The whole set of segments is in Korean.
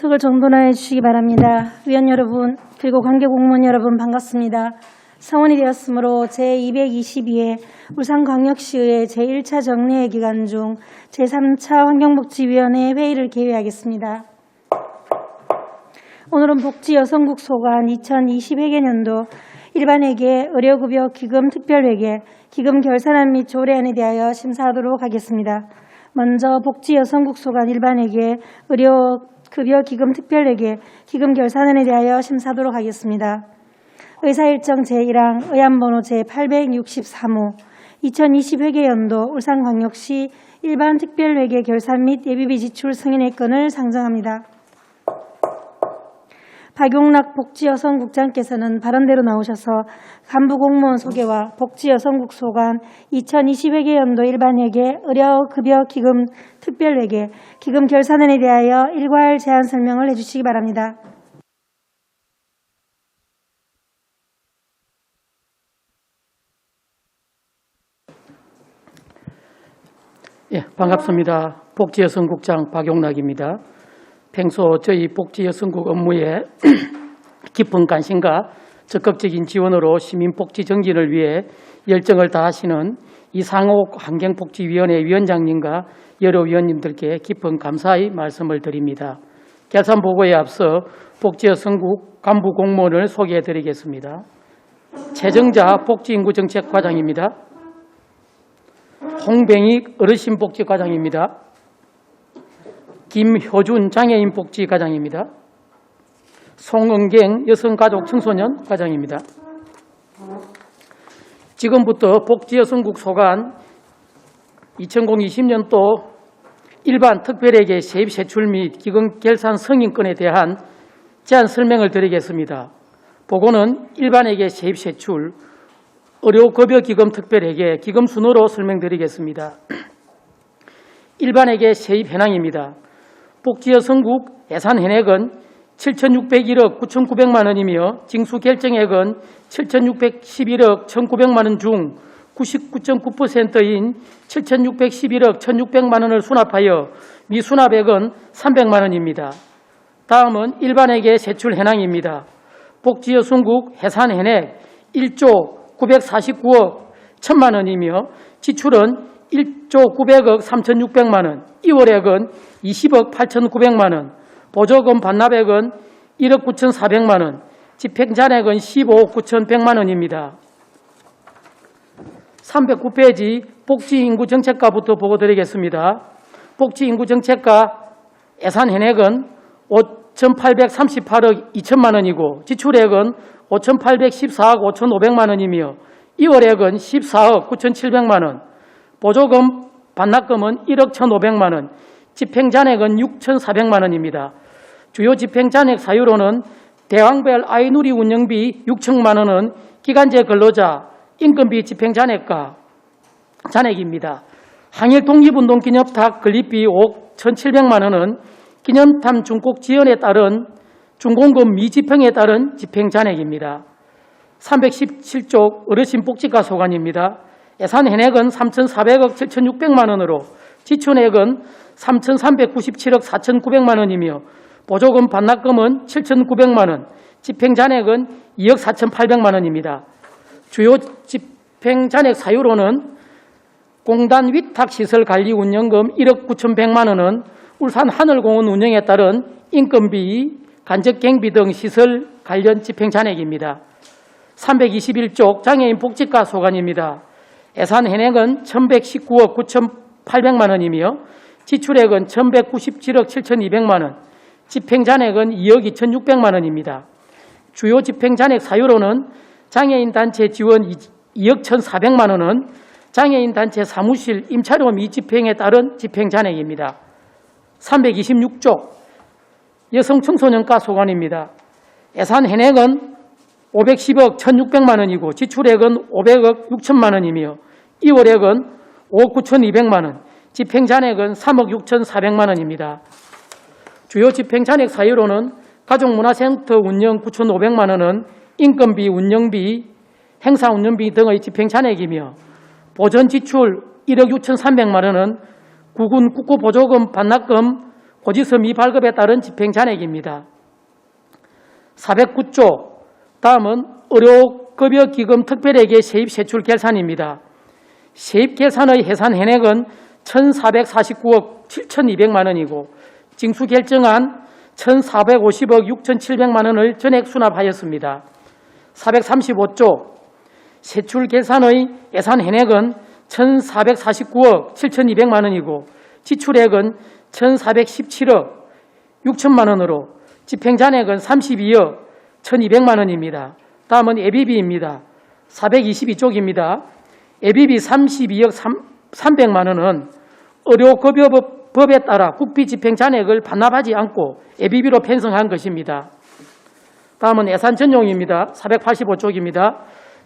의석을 정돈하여 주시기 바랍니다. 위원 여러분, 그리고 관계 공무원 여러분 반갑습니다. 성원이 되었으므로 제222회 울산광역시의회 제1차 정례회 기간 중 제3차 환경복지위원회 회의를 개회하겠습니다. 오늘은 복지여성국 소관 2020회계년도 일반회계 의료급여 기금 특별회계 기금 결산안 및 조례안에 대하여 심사하도록 하겠습니다. 먼저 복지여성국 소관 일반회계 의료급여 기금 특별회계 기금 결산안에 대하여 심사하도록 하겠습니다. 의사일정 제1항 의안번호 제863호 2020회계연도 울산광역시 일반특별회계 결산 및 예비비 지출 승인의 건을 상정합니다. 박용락 복지여성국장께서는 발언대로 나오셔서 간부공무원 소개와 복지여성국 소관 2020회계연도 일반회계 의료급여 기금 특별회계 기금 결산안에 대하여 일괄 제안 설명을 해주시기 바랍니다. 예, 반갑습니다. 복지여성국장 박용락입니다. 평소 저희 복지여성국 업무에 깊은 관심과 적극적인 지원으로 시민복지 정진을 위해 열정을 다하시는 이상옥 환경복지위원회 위원장님과 여러 위원님들께 깊은 감사의 말씀을 드립니다. 결산보고에 앞서 복지여성국 간부 공무원을 소개해드리겠습니다. 최정자 복지인구정책과장입니다. 홍병익 어르신복지과장입니다. 김효준 장애인복지과장입니다. 송은경 여성가족청소년 과장입니다. 지금부터 복지여성국 소관 2020년도 일반 특별회계 세입 세출 및 기금 결산 승인권에 대한 제안 설명을 드리겠습니다. 보고는 일반회계 세입 세출, 의료급여기금 특별회계 기금 순으로 설명드리겠습니다. 일반회계 세입 현황입니다. 복지여성국 예산 현액은 7,601억 9,900만 원이며 징수 결정액은 7,611억 1,900만 원 중 99.9%인 7,611억 1,600만 원을 수납하여 미수납액은 300만 원입니다. 다음은 일반회계 세출 현황입니다. 복지여성국 예산 현액 1조 949억 1,000만 원이며 지출은 1조 900억 3,600만 원, 이월액은 20억 8,900만 원, 보조금 반납액은 1억 9,400만 원, 집행잔액은 15억 9,100만 원입니다. 309페이지 복지인구정책과부터 보고드리겠습니다. 복지인구정책과 예산 현액은 5,838억 2천만 원이고 지출액은 5,814억 5,500만 원이며 이월액은 14억 9,700만 원, 보조금 반납금은 1억 1,500만 원, 집행잔액은 6,400만 원입니다. 주요 집행잔액 사유로는 대왕별 아이누리 운영비 6천만 원은 기간제 근로자 인건비 집행잔액과 잔액입니다. 항일 독립운동 기념탑 건립비 5억 1,700만 원은 기념탑 준공 지연에 따른 준공금 미집행에 따른 집행잔액입니다. 317쪽 어르신복지과 소관입니다. 예산 현액은 3,400억 7,600만 원으로 지출액은 3,397억 4,900만 원이며 보조금 반납금은 7,900만 원, 집행잔액은 2억 4,800만 원입니다. 주요 집행잔액 사유로는 공단 위탁시설관리운영금 1억 9,100만 원은 울산 하늘공원 운영에 따른 인건비, 간접경비 등 시설 관련 집행잔액입니다. 321쪽 장애인 복지과 소관입니다. 예산 현액은 1,119억 9,800만 원이며 지출액은 1,197억 7,200만 원, 집행잔액은 2억 2,600만 원입니다. 주요 집행잔액 사유로는 장애인단체 지원 2억 1,400만 원은 장애인단체 사무실 임차료 미집행에 따른 집행잔액입니다. 326쪽 여성청소년과 소관입니다. 예산 현액은 510억 1,600만 원이고 지출액은 500억 6천만 원이며 이월액은 5억 9,200만 원, 집행잔액은 3억 6,400만 원입니다. 주요 집행잔액 사유로는 가족문화센터 운영 9,500만 원은 인건비, 운영비, 행사운영비 등의 집행잔액이며 보전지출 1억 6,300만 원은 국군 국고보조금 반납금 고지서 미발급에 따른 집행잔액입니다. 409조, 다음은 의료급여기금 특별회계 세입세출 결산입니다. 세입계산의 해산해액은 1,449억 7,200만 원이고 징수 결정한 1,450억 6,700만 원을 전액 수납하였습니다. 435조, 세출 계산의 예산해액은 1,449억 7,200만 원이고 지출액은 1,417억 6천만 원으로 집행잔액은 32억 1,200만 원입니다. 다음은 예비비입니다. 422쪽입니다. 예비비 32억 300만 원은 의료급여법에 따라 국비 집행잔액을 반납하지 않고 예비비로 편성한 것입니다. 다음은 예산 전용입니다. 485쪽입니다.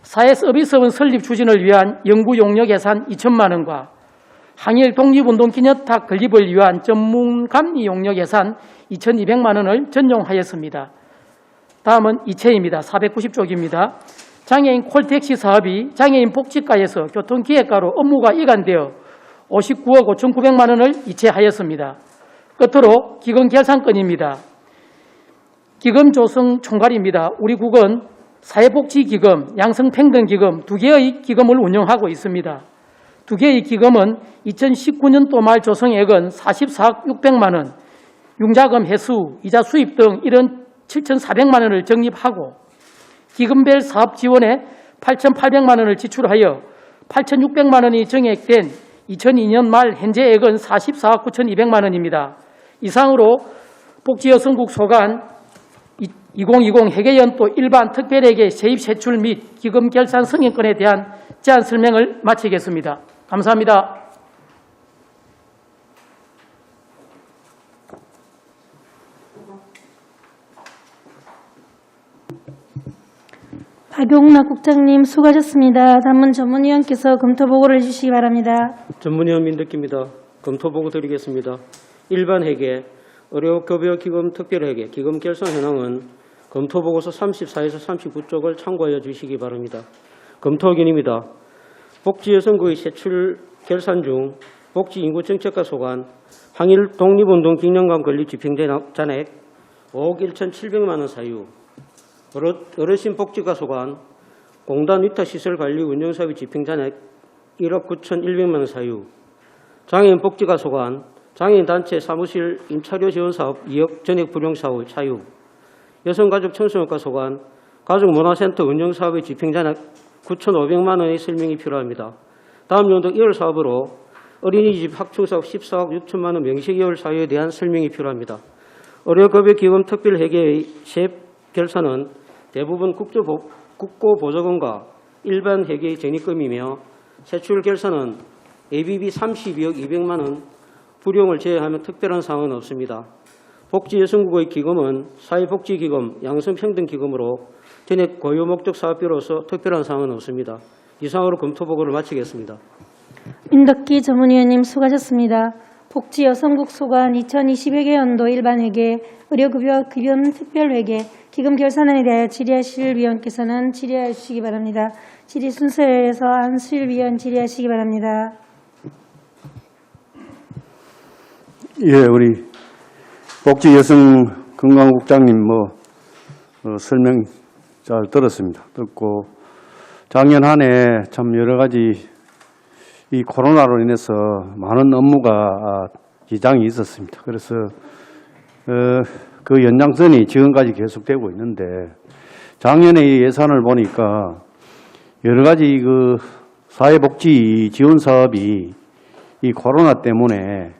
사회서비스원 설립 추진을 위한 연구용역 예산 2천만 원과 항일 독립운동 기념탑 건립을 위한 전문감리 용역 예산 2,200만 원을 전용하였습니다. 다음은 이체입니다. 490쪽입니다. 장애인 콜택시 사업이 장애인 복지과에서 교통기획과로 업무가 이관되어 59억 5,900만 원을 이체하였습니다. 끝으로 기금 결산건입니다. 기금 조성 총괄입니다. 우리 국은 사회복지기금, 양성평등기금 두 개의 기금을 운영하고 있습니다. 두 개의 기금은 2019년도 말 조성액은 44억 600만 원, 융자금 회수, 이자 수입 등 1억 7,400만 원을 적립하고 기금별 사업 지원에 8,800만 원을 지출하여 8,600만 원이 정액된 2002년 말 현재액은 44억 9,200만 원입니다. 이상으로 복지여성국 소관 2020 회계연도 일반 특별회계 세입 세출 및 기금 결산 승인권에 대한 제안 설명을 마치겠습니다. 감사합니다. 박용락 국장님 수고하셨습니다. 단문 전문위원께서 검토 보고를 해주시기 바랍니다. 전문위원 민덕기입니다. 검토 보고 드리겠습니다. 일반 회계, 의료급여기금 특별회계, 기금 결산 현황은 검토 보고서 34에서 39쪽을 참고하여 주시기 바랍니다. 검토 의견입니다. 복지여성구의 세출 결산 중 복지인구정책과 소관, 항일 독립운동 기념관 건립 집행잔액 5억 1,700만 원 사유, 어르신 복지과 소관, 공단 위탁시설관리 운영사업의 집행잔액 1억 9,100만 원 사유, 장애인 복지과 소관, 장애인단체 사무실 임차료 지원사업 2억 전액 불용사후 차유, 여성가족 청소년과 소관, 가족문화센터 운영사업의 집행잔액 9,500만 원의 설명이 필요합니다. 다음 연도 2월 사업으로 어린이집 확충사업 14억 6천만 원 명시개월 사유에 대한 설명이 필요합니다. 의료급여기금 특별회계의 세입 결산은 대부분 국고보조금과 일반 회계의 적립금이며 세출 결산은 예비비 32억 200만 원 불용을 제외하면 특별한 사항은 없습니다. 복지여성국의 기금은 사회복지기금, 양성평등기금으로 전액 고유목적 사업비로서 특별한 사항은 없습니다. 이상으로 검토보고를 마치겠습니다. 민덕기 전문위원님 수고하셨습니다. 복지여성국 소관 2020회계연도 일반회계, 의료급여 기금 특별회계, 기금 결산안에 대하여 질의하실 위원께서는 질의하여 주시기 바랍니다. 질의 순서에서 안수일 위원 질의하시기 바랍니다. 예, 우리 복지여성건강국장님 설명 잘 들었습니다. 듣고 작년 한 해 참 여러 가지 이 코로나로 인해서 많은 업무가 지장이 있었습니다. 그래서 그 연장선이 지금까지 계속되고 있는데 작년에 예산을 보니까 여러 가지 그 사회복지 지원 사업이 이 코로나 때문에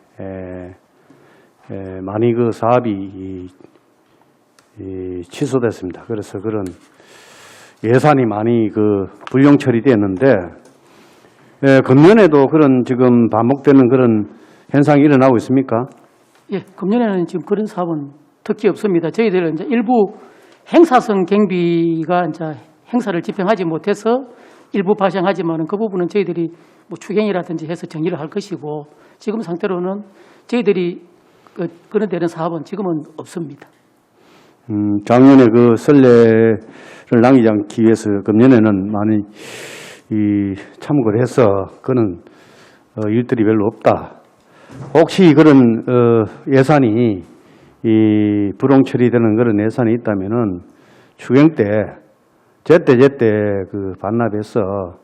많이 그 사업이 취소됐습니다. 그래서 그런 예산이 많이 그 불용 처리됐는데 금년에도 그런 지금 반복되는 그런 현상이 일어나고 있습니까? 예, 금년에는 지금 그런 사업은 특히 없습니다. 저희들은 이제 일부 행사성 경비가 이제 행사를 집행하지 못해서 일부 발생하지만은 그 부분은 저희들이 뭐 추경이라든지 해서 정리를 할 것이고 지금 상태로는 저희들이 그런 데는 사업은 지금은 없습니다. 작년에 그 선례를 남기지 않기 위해서 금년에는 많이 참고를 해서 그는 일들이 별로 없다. 혹시 그런 예산이 이 불용 처리되는 그런 예산이 있다면은 추경 때 제때 그 반납해서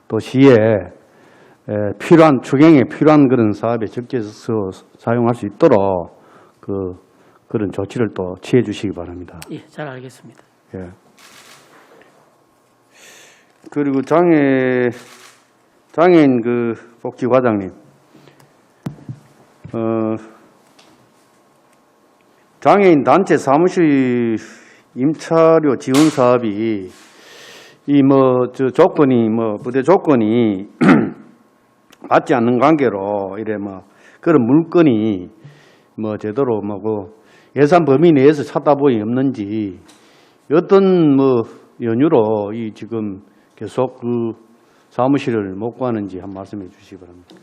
또 시에 필요한 추경에 필요한 그런 사업에 적재해서 사용할 수 있도록 그런 조치를 또 취해 주시기 바랍니다. 예, 잘 알겠습니다. 예. 그리고 장애인 그 복지과장님, 장애인 단체 사무실 임차료 지원 사업이 조건이 부대 조건이 맞지 않는 관계로 이래 그런 물건이 제대로 예산 범위 내에서 찾다 보니 없는지 어떤 연유로 이 지금 계속 그 사무실을 못 구하는지 한 말씀해 주시기 바랍니다.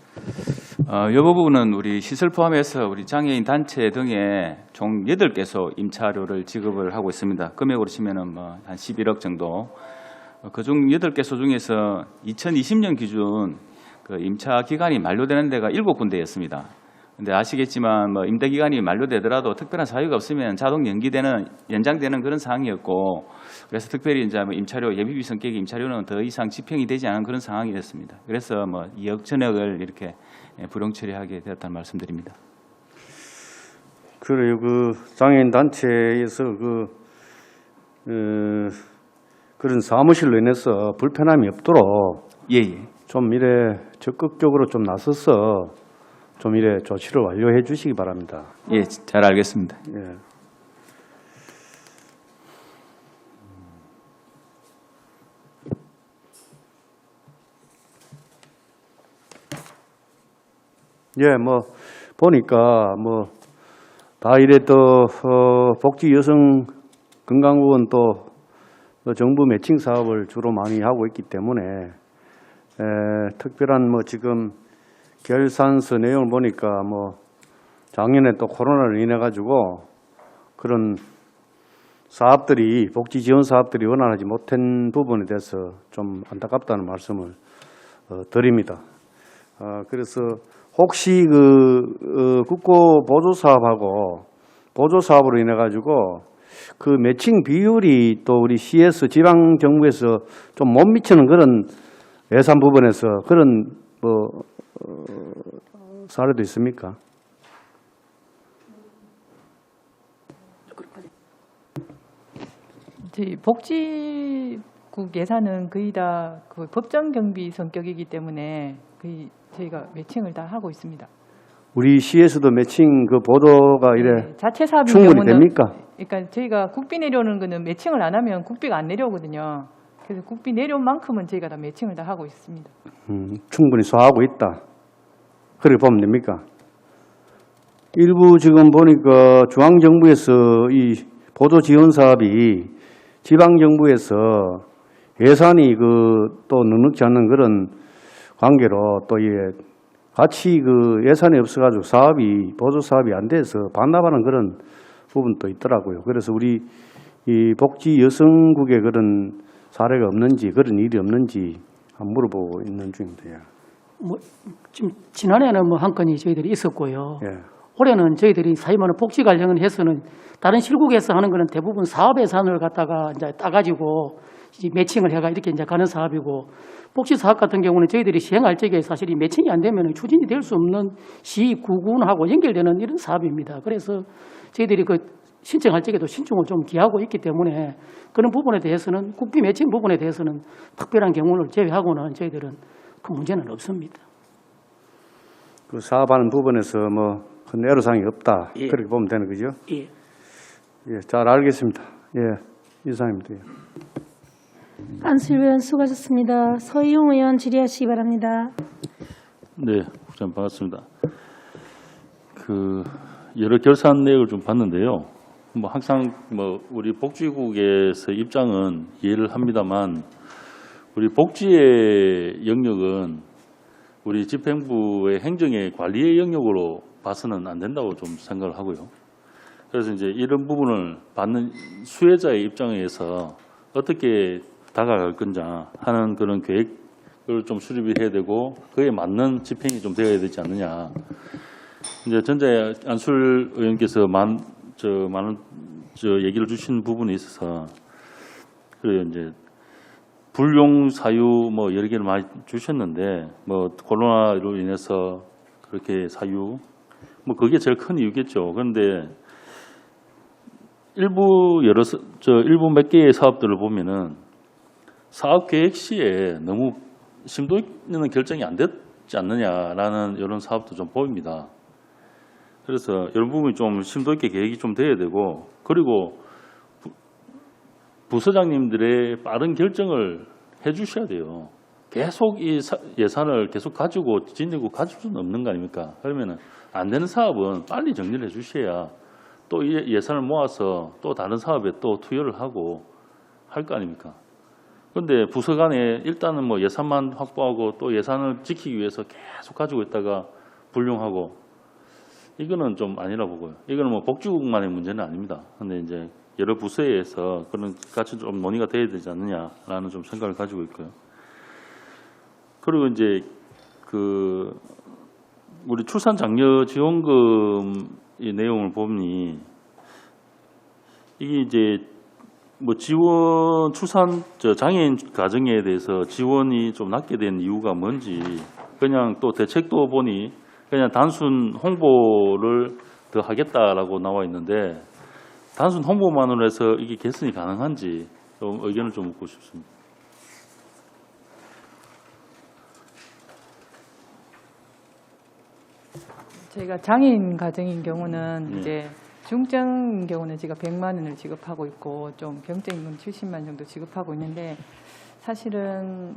이 부분은 우리 시설 포함해서 우리 장애인 단체 등에 총 8개소 임차료를 지급을 하고 있습니다. 금액으로 치면은 한 11억 정도. 그중 8개소 중에서 2020년 기준 그 임차 기간이 만료되는 데가 7군데였습니다. 근데 아시겠지만 임대 기간이 만료되더라도 특별한 사유가 없으면 자동 연장되는 그런 사항이었고, 그래서 특별히 이제 임차료 예비비 성격의 임차료는 더 이상 집행이 되지 않은 그런 상황이었습니다. 그래서 2억 전역을 이렇게 불용 처리하게 되었다는 말씀드립니다. 그래요. 그 장애인 단체에서 그런 사무실로 인해서 불편함이 없도록 좀 이래 적극적으로 좀 나서서 좀 이래 조치를 완료해 주시기 바랍니다. 예, 잘 알겠습니다. 예. 예, 보니까 다 이래 또 복지 여성 건강보건 또 정부 매칭 사업을 주로 많이 하고 있기 때문에 특별한 지금 결산서 내용을 보니까 작년에 또 코로나로 인해 가지고 그런 사업들이 복지 지원 사업들이 원활하지 못한 부분에 대해서 좀 안타깝다는 말씀을 드립니다. 그래서 혹시 국고 보조 사업하고 보조 사업으로 인해 가지고 그 매칭 비율이 또 우리 시에서 지방 정부에서 좀 못 미치는 그런 예산 부분에서 그런 사례도 있습니까? 저희 복지국 예산은 거의 다 그 법정 경비 성격이기 때문에 거의 저희가 매칭을 다 하고 있습니다. 우리 시에서도 매칭 그 보도가 이래 네, 자체 사업인 충분히 경우는 됩니까? 그러니까 저희가 국비 내려오는 거는 매칭을 안 하면 국비가 안 내려오거든요. 그래서 국비 내려온 만큼은 저희가 다 매칭을 다 하고 있습니다. 충분히 소화하고 있다. 그렇게 보면 됩니까? 일부 지금 보니까 중앙정부에서 이 보조 지원 사업이 지방정부에서 예산이 또 넉넉지 않는 그런 관계로 또 같이 예산이 없어가지고 보조 사업이 안 돼서 반납하는 그런 부분도 있더라고요. 그래서 우리 이 복지 여성국에 그런 사례가 없는지 그런 일이 없는지 한번 물어보고 있는 중입니다. 지금 지난해는 한 건이 저희들이 있었고요. 예. 올해는 저희들이 사회만은 복지 관련을 해서는 다른 실국에서 하는 거는 대부분 사업 예산을 갖다가 이제 따가지고 이제 매칭을 해가 이렇게 이제 가는 사업이고, 복지 사업 같은 경우는 저희들이 시행할 적에 사실 이 매칭이 안 되면 추진이 될 수 없는 시, 구군하고 연결되는 이런 사업입니다. 그래서 저희들이 신청할 적에도 신중을 좀 기하고 있기 때문에 그런 부분에 대해서는 국비 매칭 부분에 대해서는 특별한 경우를 제외하고는 저희들은 그 문제는 없습니다. 그 사업하는 부분에서 큰 애로사항이 없다. 예. 그렇게 보면 되는 거죠? 예. 예, 잘 알겠습니다. 예, 이상입니다. 예. 안수일 의원 수고하셨습니다. 서희용 의원 질의하시기 바랍니다. 네, 국장님 반갑습니다. 여러 결산 내역을 좀 봤는데요. 항상 우리 복지국에서 입장은 이해를 합니다만, 우리 복지의 영역은 우리 집행부의 행정의 관리의 영역으로 봐서는 안 된다고 좀 생각을 하고요. 그래서 이제 이런 부분을 받는 수혜자의 입장에서 어떻게 다가갈 건지 하는 그런 계획을 좀 수립을 해야 되고, 그에 맞는 집행이 좀 되어야 되지 않느냐. 이제 전자의 안술 의원께서 많은 얘기를 주신 부분에 있어서 그래요. 이제 불용 사유 뭐 여러 개를 많이 주셨는데 뭐 코로나로 인해서 그렇게 사유 뭐 그게 제일 큰 이유겠죠. 그런데 일부 몇 개의 사업들을 보면은 사업 계획 시에 너무 심도 있는 결정이 안 됐지 않느냐라는 이런 사업도 좀 보입니다. 그래서 이런 부분이 좀 심도 있게 계획이 좀 돼야 되고, 그리고 부서장님들의 빠른 결정을 해 주셔야 돼요. 계속 이 예산을 계속 가지고 지니고 가질 수는 없는 거 아닙니까? 그러면은 안 되는 사업은 빨리 정리를 해 주셔야 또 이 예산을 모아서 또 다른 사업에 또 투여를 하고 할 거 아닙니까? 그런데 부서 간에 일단은 뭐 예산만 확보하고 또 예산을 지키기 위해서 계속 가지고 있다가 불용하고, 이거는 좀 아니라 보고요. 이거는 뭐 복지국만의 문제는 아닙니다. 그런데 이제 여러 부서에서 그런 같이 좀 논의가 돼야 되지 않느냐라는 좀 생각을 가지고 있고요. 그리고 이제 우리 출산 장려 지원금 이 내용을 보니 이게 이제 뭐 지원 장애인 가정에 대해서 지원이 좀 낮게 된 이유가 뭔지, 그냥 또 대책도 보니 그냥 단순 홍보를 더 하겠다라고 나와 있는데, 단순 홍보만으로 해서 이게 개선이 가능한지 좀 의견을 좀 묻고 싶습니다. 저희가 장애인 가정인 경우는 이제 중증인 경우는 제가 100만 원을 지급하고 있고 좀 경증임금 70만 정도 지급하고 있는데, 사실은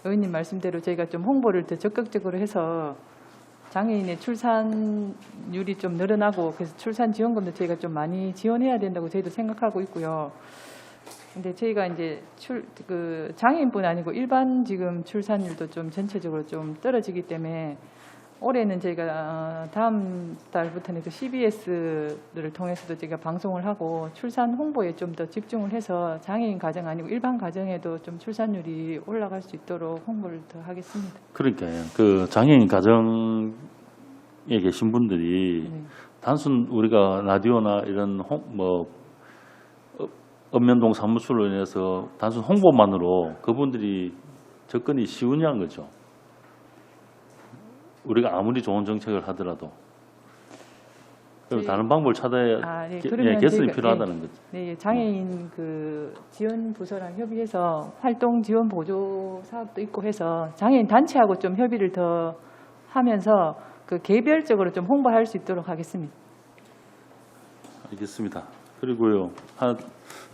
의원님 말씀대로 저희가 좀 홍보를 더 적극적으로 해서 장애인의 출산율이 좀 늘어나고, 그래서 출산 지원금도 저희가 좀 많이 지원해야 된다고 저희도 생각하고 있고요. 근데 저희가 이제 장애인뿐 아니고 일반 지금 출산율도 좀 전체적으로 좀 떨어지기 때문에 올해는 저희가 다음 달부터는 CBS를 통해서도 저희가 방송을 하고 출산 홍보에 좀 더 집중을 해서 장애인 가정 아니고 일반 가정에도 좀 출산율이 올라갈 수 있도록 홍보를 더 하겠습니다. 그러니까요. 그 장애인 가정에 계신 분들이 단순 우리가 라디오나 이런 읍면동 사무소로 인해서 단순 홍보만으로 그분들이 접근이 쉬우냐는 거죠. 우리가 아무리 좋은 정책을 하더라도 다른 방법을 찾아야 개선이 필요하다는 거죠. 네, 장애인 지원 부서랑 협의해서 활동 지원 보조 사업도 있고 해서 장애인 단체하고 좀 협의를 더 하면서 개별적으로 좀 홍보할 수 있도록 하겠습니다. 알겠습니다. 그리고요, 하나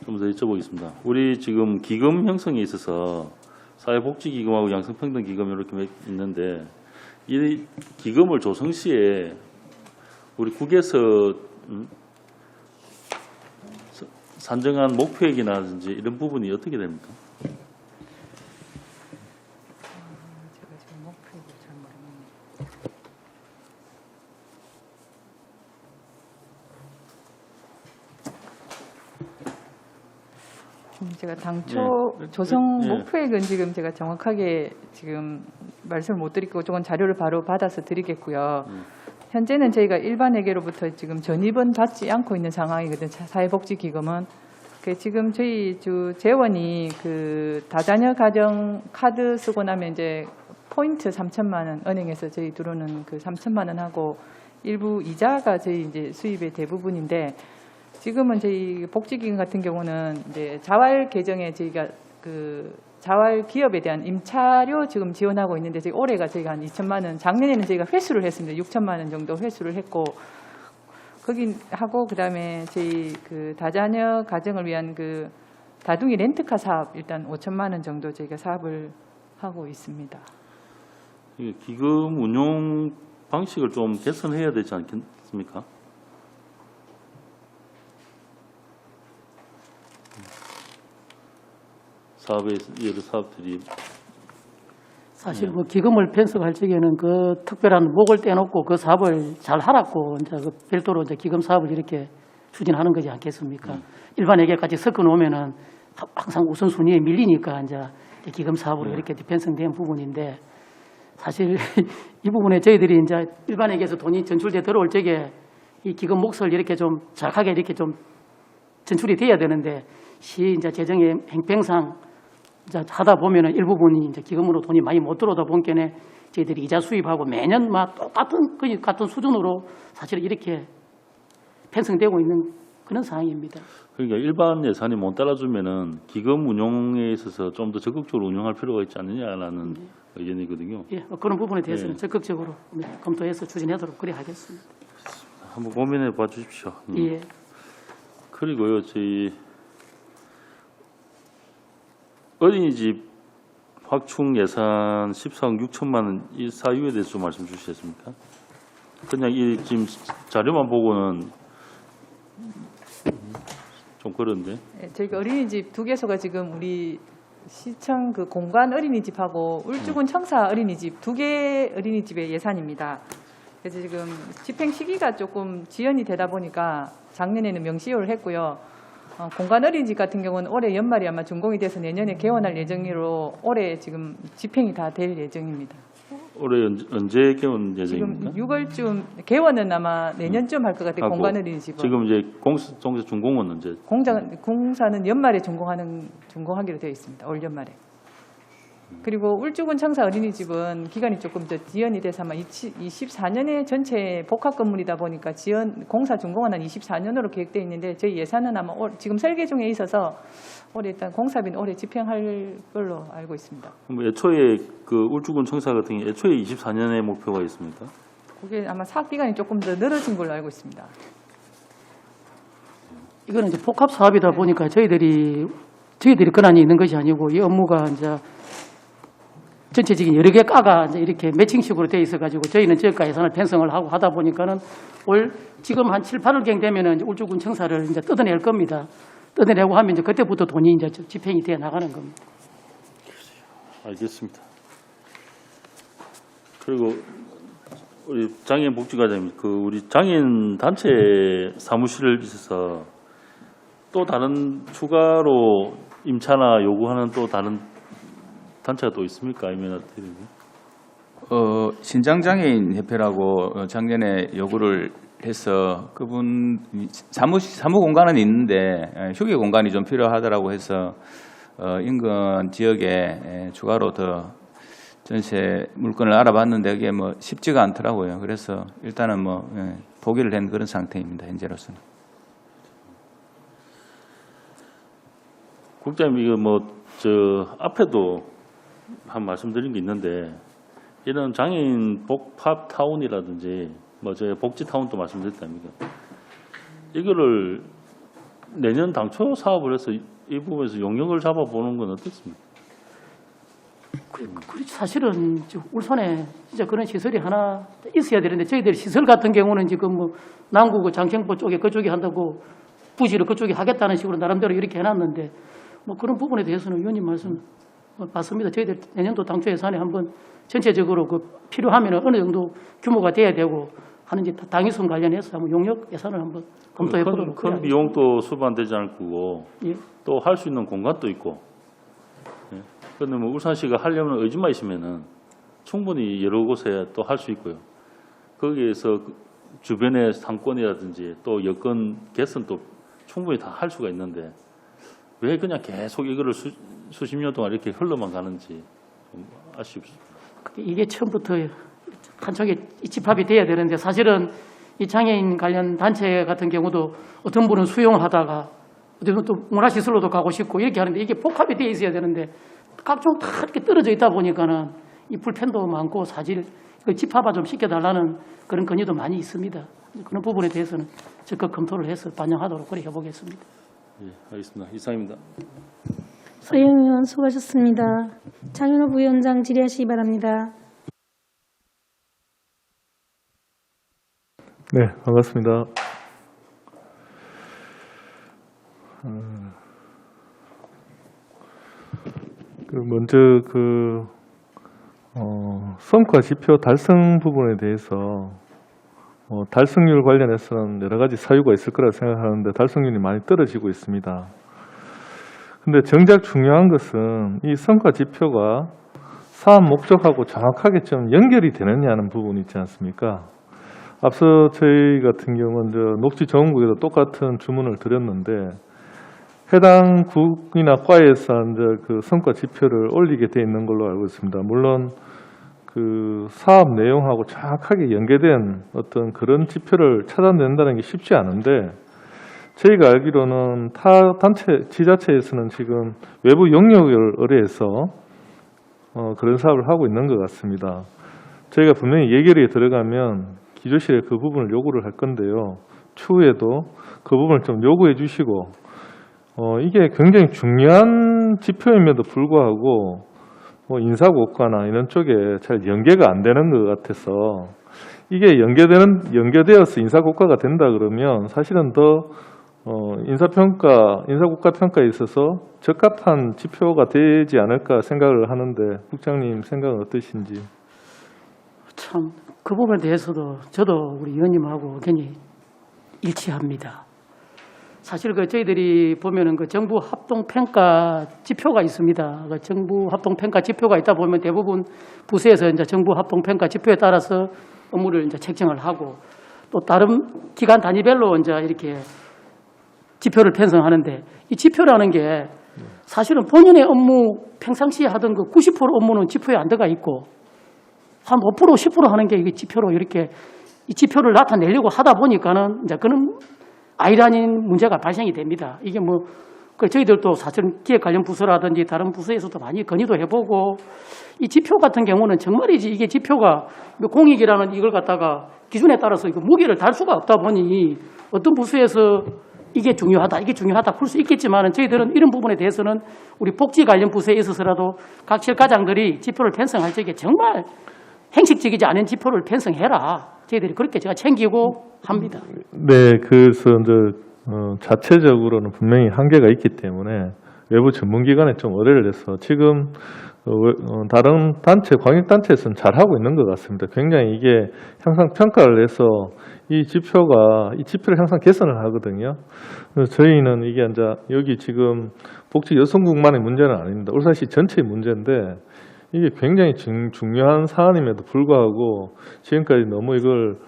좀 더 여쭤보겠습니다. 우리 지금 기금 형성에 있어서 사회복지기금하고 양성평등기금 이렇게 있는데, 이 기금을 조성 시에 우리 국에서 산정한 목표액이라든지 이런 부분이 어떻게 됩니까? 제가 지금 목표를 잘 모르겠네요. 제가 당초 조성 목표액은 지금 제가 정확하게 지금 말씀을 못 드리고 조금 자료를 바로 받아서 드리겠고요. 현재는 저희가 일반회계로부터 지금 전입은 받지 않고 있는 상황이거든요. 사회복지기금은. 지금 저희 재원이 다자녀 가정 카드 쓰고 나면 이제 포인트 3천만 원, 은행에서 저희 들어오는 3천만 원 하고 일부 이자가 저희 이제 수입의 대부분인데, 지금은 저희 복지기금 같은 경우는 이제 자활 계정에 저희가 자활 기업에 대한 임차료 지금 지원하고 있는데, 올해가 저희가 한 2천만 원, 작년에는 저희가 회수를 했습니다. 6천만 원 정도 회수를 했고, 거기 하고 그다음에 저희 다자녀 가정을 위한 다둥이 렌트카 사업 일단 5천만 원 정도 저희가 사업을 하고 있습니다. 기금 운용 방식을 좀 개선해야 되지 않겠습니까? 여러 사업들이 사실 기금을 편성할 적에는 특별한 목을 떼놓고 그 사업을 잘 하라고 이제 별도로 이제 기금 사업을 이렇게 추진하는 거지 않겠습니까? 일반회계까지 섞어 놓으면은 항상 우선순위에 밀리니까 이제 기금 사업으로 이렇게 편성된 부분인데, 사실 이 부분에 저희들이 이제 일반에게서 돈이 전출돼 들어올 적에 이 기금 몫을 이렇게 좀 정확하게 이렇게 좀 전출이 돼야 되는데 시 이제 재정의 행평상 이제 하다 보면은 일부분이 이제 기금으로 돈이 많이 못 들어오다 보니까 저희들이 이자 수입하고 매년 막 똑같은 거의 같은 수준으로 사실 이렇게 편성되고 있는 그런 상황입니다. 그러니까 일반 예산이 못 따라주면은 기금 운용에 있어서 좀 더 적극적으로 운영할 필요가 있지 않느냐라는 의견이거든요. 예, 그런 부분에 대해서는 예. 적극적으로 검토해서 추진하도록 그래 하겠습니다. 한번 고민해 봐 주십시오. 예. 그리고요, 저희 어린이집 확충 예산 14억 6천만 원 이 사유에 대해서 좀 말씀 주시겠습니까? 그냥 이 지금 자료만 보고는 좀 그런데. 네, 저희가 어린이집 2개소가 지금 우리 시청 그 공관 어린이집하고 울주군 청사 어린이집 2개 어린이집의 예산입니다. 그래서 지금 집행 시기가 조금 지연이 되다 보니까 작년에는 명시효를 했고요. 공관 어린이집 같은 경우는 올해 연말이 아마 준공이 돼서 내년에 개원할 예정으로 올해 지금 집행이 다 될 예정입니다. 올해 언제 개원 지금 예정입니까? 6월쯤 개원은 아마 내년쯤 할 것 같아요. 하고 공관 어린이집은. 지금 이제 공사 준공은 언제? 공사는 연말에 준공하기로 되어 있습니다. 올 연말에. 그리고 울주군 청사 어린이집은 기간이 조금 더 지연이 돼서 아마 24년에 전체 복합 건물이다 보니까 공사 준공은 한 24년으로 계획되어 있는데 저희 예산은 아마 지금 설계 중에 있어서 올해 일단 공사비는 올해 집행할 걸로 알고 있습니다. 그럼 애초에 그 울주군 청사 같은 게 애초에 24년의 목표가 있습니까? 그게 아마 사업 기간이 조금 더 늘어진 걸로 알고 있습니다. 이거는 이제 복합 사업이다 보니까 저희들이 권한이 있는 것이 아니고 이 업무가 이제 전체적인 여러 개 과가 이제 이렇게 매칭식으로 되어 있어가지고 저희는 지역가 예산을 편성을 하고 하다 보니까는 지금 한 7, 8월경 되면은 이제 울주군 청사를 이제 뜯어낼 겁니다. 뜯어내고 하면 이제 그때부터 돈이 이제 집행이 되어 나가는 겁니다. 알겠습니다. 그리고 우리 장애인 복지과장님, 우리 장애인 단체 사무실을 있어서 또 다른 추가로 임차나 요구하는 또 다른 단체가 또 있습니까? 아니면 어떻게 됩니까? 신장장애인 협회라고 작년에 요구를 해서 그분 사무 공간은 있는데 휴게 공간이 좀 필요하더라고 해서 인근 지역에 추가로 더 전세 물건을 알아봤는데 그게 뭐 쉽지가 않더라고요. 그래서 일단은 뭐 포기를 한 그런 상태입니다. 현재로서는. 국장님, 이거 앞에도 한 말씀드린 게 있는데 이런 장애인 복합 타운이라든지 저희 복지 타운도 말씀드렸답니다. 이거를 내년 당초 사업을 해서 이 부분에서 용역을 잡아보는 건 어떻습니까? 그렇죠. 사실은 울산에 진짜 그런 시설이 하나 있어야 되는데 저희들 시설 같은 경우는 지금 뭐 남구 장평포 쪽에 그쪽에 한다고 부지를 그쪽에 하겠다는 식으로 나름대로 이렇게 해놨는데 뭐 그런 부분에 대해서는 위원님 말씀 맞습니다. 저희들 내년도 당초 예산에 한번 전체적으로 필요하면 어느 정도 규모가 돼야 되고 하는지 당위성 관련해서 한번 용역 예산을 한번 검토해 보도록 큰 비용도 수반되지 않을 거고 예. 또 할 수 있는 공간도 있고. 그런데 뭐 울산시가 하려면 의지만 있으면은 충분히 여러 곳에 또 할 수 있고요. 거기에서 주변의 상권이라든지 또 여건 개선도 충분히 다 할 수가 있는데 왜 그냥 계속 이거를 수십 년 동안 이렇게 흘러만 가는지 좀 아쉽습니다. 이게 처음부터 한쪽에 집합이 돼야 되는데 사실은 이 장애인 관련 단체 같은 경우도 어떤 분은 수용하다가 어떤 분은 또 문화시설로도 가고 싶고 이렇게 하는데 이게 복합이 돼 있어야 되는데 각종 다 이렇게 떨어져 있다 보니까는 이 불편도 많고 사실 집합화 좀 시켜달라는 그런 건의도 많이 있습니다. 그런 부분에 대해서는 적극 검토를 해서 반영하도록 그래 해보겠습니다. 예, 알겠습니다. 이상입니다. 서영 의원 수고하셨습니다. 장윤호 부위원장 질의하시기 바랍니다. 네, 반갑습니다. 먼저 성과 지표 달성 부분에 대해서 달성률 관련해서는 여러 가지 사유가 있을 거라 생각하는데 달성률이 많이 떨어지고 있습니다. 근데 정작 중요한 것은 이 성과 지표가 사업 목적하고 정확하게 좀 연결이 되느냐는 부분이 있지 않습니까? 앞서 저희 같은 경우는 녹지정원국에도 똑같은 주문을 드렸는데 해당 국이나 과에서 이제 그 성과 지표를 올리게 돼 있는 걸로 알고 있습니다. 물론 그 사업 내용하고 정확하게 연계된 어떤 그런 지표를 찾아낸다는 게 쉽지 않은데 저희가 알기로는 타 단체 지자체에서는 지금 외부 용역을 의뢰해서 그런 사업을 하고 있는 것 같습니다. 저희가 분명히 예결위에 들어가면 기조실에 그 부분을 요구를 할 건데요. 추후에도 그 부분을 좀 요구해 주시고 이게 굉장히 중요한 지표임에도 불구하고 인사고과나 이런 쪽에 잘 연계가 안 되는 것 같아서 이게 연계되어서 인사고과가 된다 그러면 사실은 더 인사고과 평가에 있어서 적합한 지표가 되지 않을까 생각을 하는데 국장님 생각은 어떠신지? 참 그 부분에 대해서도 저도 우리 의원님하고 굉장히 일치합니다. 사실 그 저희들이 보면은 그 정부 합동 평가 지표가 있습니다. 그 정부 합동 평가 지표가 있다 보면 대부분 부서에서 이제 정부 합동 평가 지표에 따라서 업무를 이제 책정을 하고 또 다른 기관 단위별로 이제 이렇게 지표를 편성하는데 이 지표라는 게 사실은 본인의 업무 평상시에 하던 그 90% 업무는 지표에 안 들어가 있고 한 5% 10% 하는 게 이게 지표로 이렇게 이 지표를 나타내려고 하다 보니까는 이제 그런 아이러니한 문제가 발생이 됩니다. 이게 그 저희들도 사실 기획 관련 부서라든지 다른 부서에서도 많이 건의도 해보고 이 지표 같은 경우는 정말이지 이게 지표가 공익이라는 이걸 갖다가 기준에 따라서 이거 무게를 달 수가 없다 보니 어떤 부서에서 이게 중요하다 풀 수 있겠지만 저희들은 이런 부분에 대해서는 우리 복지 관련 부서에 있어서라도 각 실과장들이 지표를 편성할 적에 정말 행식적이지 않은 지표를 편성해라. 저희들이 그렇게 제가 챙기고 합니다. 네, 그래서 이제 자체적으로는 분명히 한계가 있기 때문에 외부 전문기관에 좀 의뢰를 해서 지금 다른 단체, 광역단체에서는 잘하고 있는 것 같습니다. 굉장히 이게 항상 평가를 해서 이 지표를 항상 개선을 하거든요. 그래서 저희는 이게 이제 여기 지금 복지 여성국만의 문제는 아닙니다. 울산시 전체의 문제인데 이게 굉장히 중요한 사안임에도 불구하고 지금까지 너무 이걸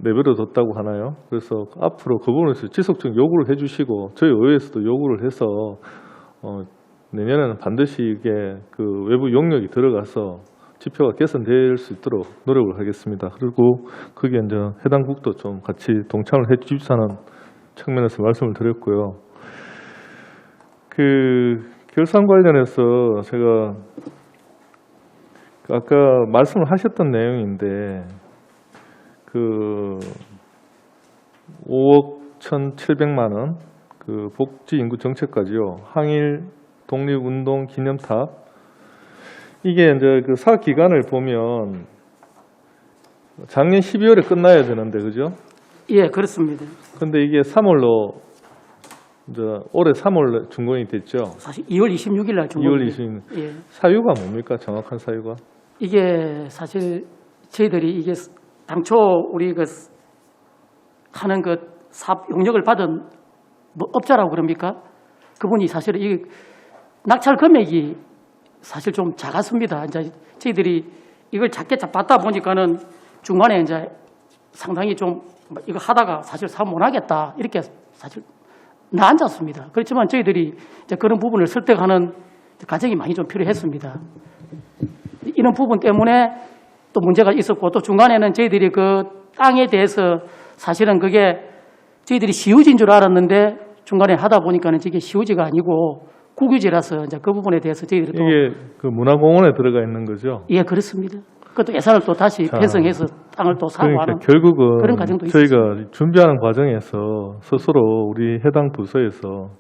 내버려 뒀다고 하나요? 그래서 앞으로 그 부분에서 지속적인 요구를 해주시고 저희 의회에서도 요구를 해서 내년에는 반드시 이게 그 외부 용역이 들어가서 지표가 개선될 수 있도록 노력을 하겠습니다. 그리고 그게 이제 해당 국도 좀 같이 동참을 해주십사는 측면에서 말씀을 드렸고요. 그 결산 관련해서 제가 아까 말씀을 하셨던 내용인데 그 5억 1,700만 원 그 복지 인구 정책까지요. 항일 독립운동 기념탑 이게 이제 그 사업 기간을 보면 작년 12월에 끝나야 되는데 그죠? 예, 그렇습니다. 근데 이게 3월로 이제 올해 3월 준공이 됐죠. 사실 2월 26일 날 준공. 2월 26일. 예. 사유가 뭡니까? 정확한 사유가? 이게 사실 저희들이 이게 당초 우리 그 하는 그 사업 용역을 받은 업자라고 그럽니까? 그분이 사실 이 낙찰 금액이 사실 좀 작았습니다. 이제 저희들이 이걸 작게 받다 보니까는 중간에 이제 상당히 좀 이거 하다가 사실 사업 못 하겠다 이렇게 사실 나앉았습니다. 그렇지만 저희들이 이제 그런 부분을 설득하는 과정이 많이 좀 필요했습니다. 이런 부분 때문에 또 문제가 있었고 또 중간에는 저희들이 그 땅에 대해서 사실은 그게 저희들이 시유지인 줄 알았는데 중간에 하다 보니까는 저게 시유지가 아니고 국유지라서 이제 그 부분에 대해서 저희들이 또 이게 그 문화공원에 들어가 있는 거죠? 예, 그렇습니다. 그것도 예산을 또 다시 편성해서 땅을 또 사고 그러니까 하는 결국은 그런 과정도 저희가 준비하는 과정에서 스스로 우리 해당 부서에서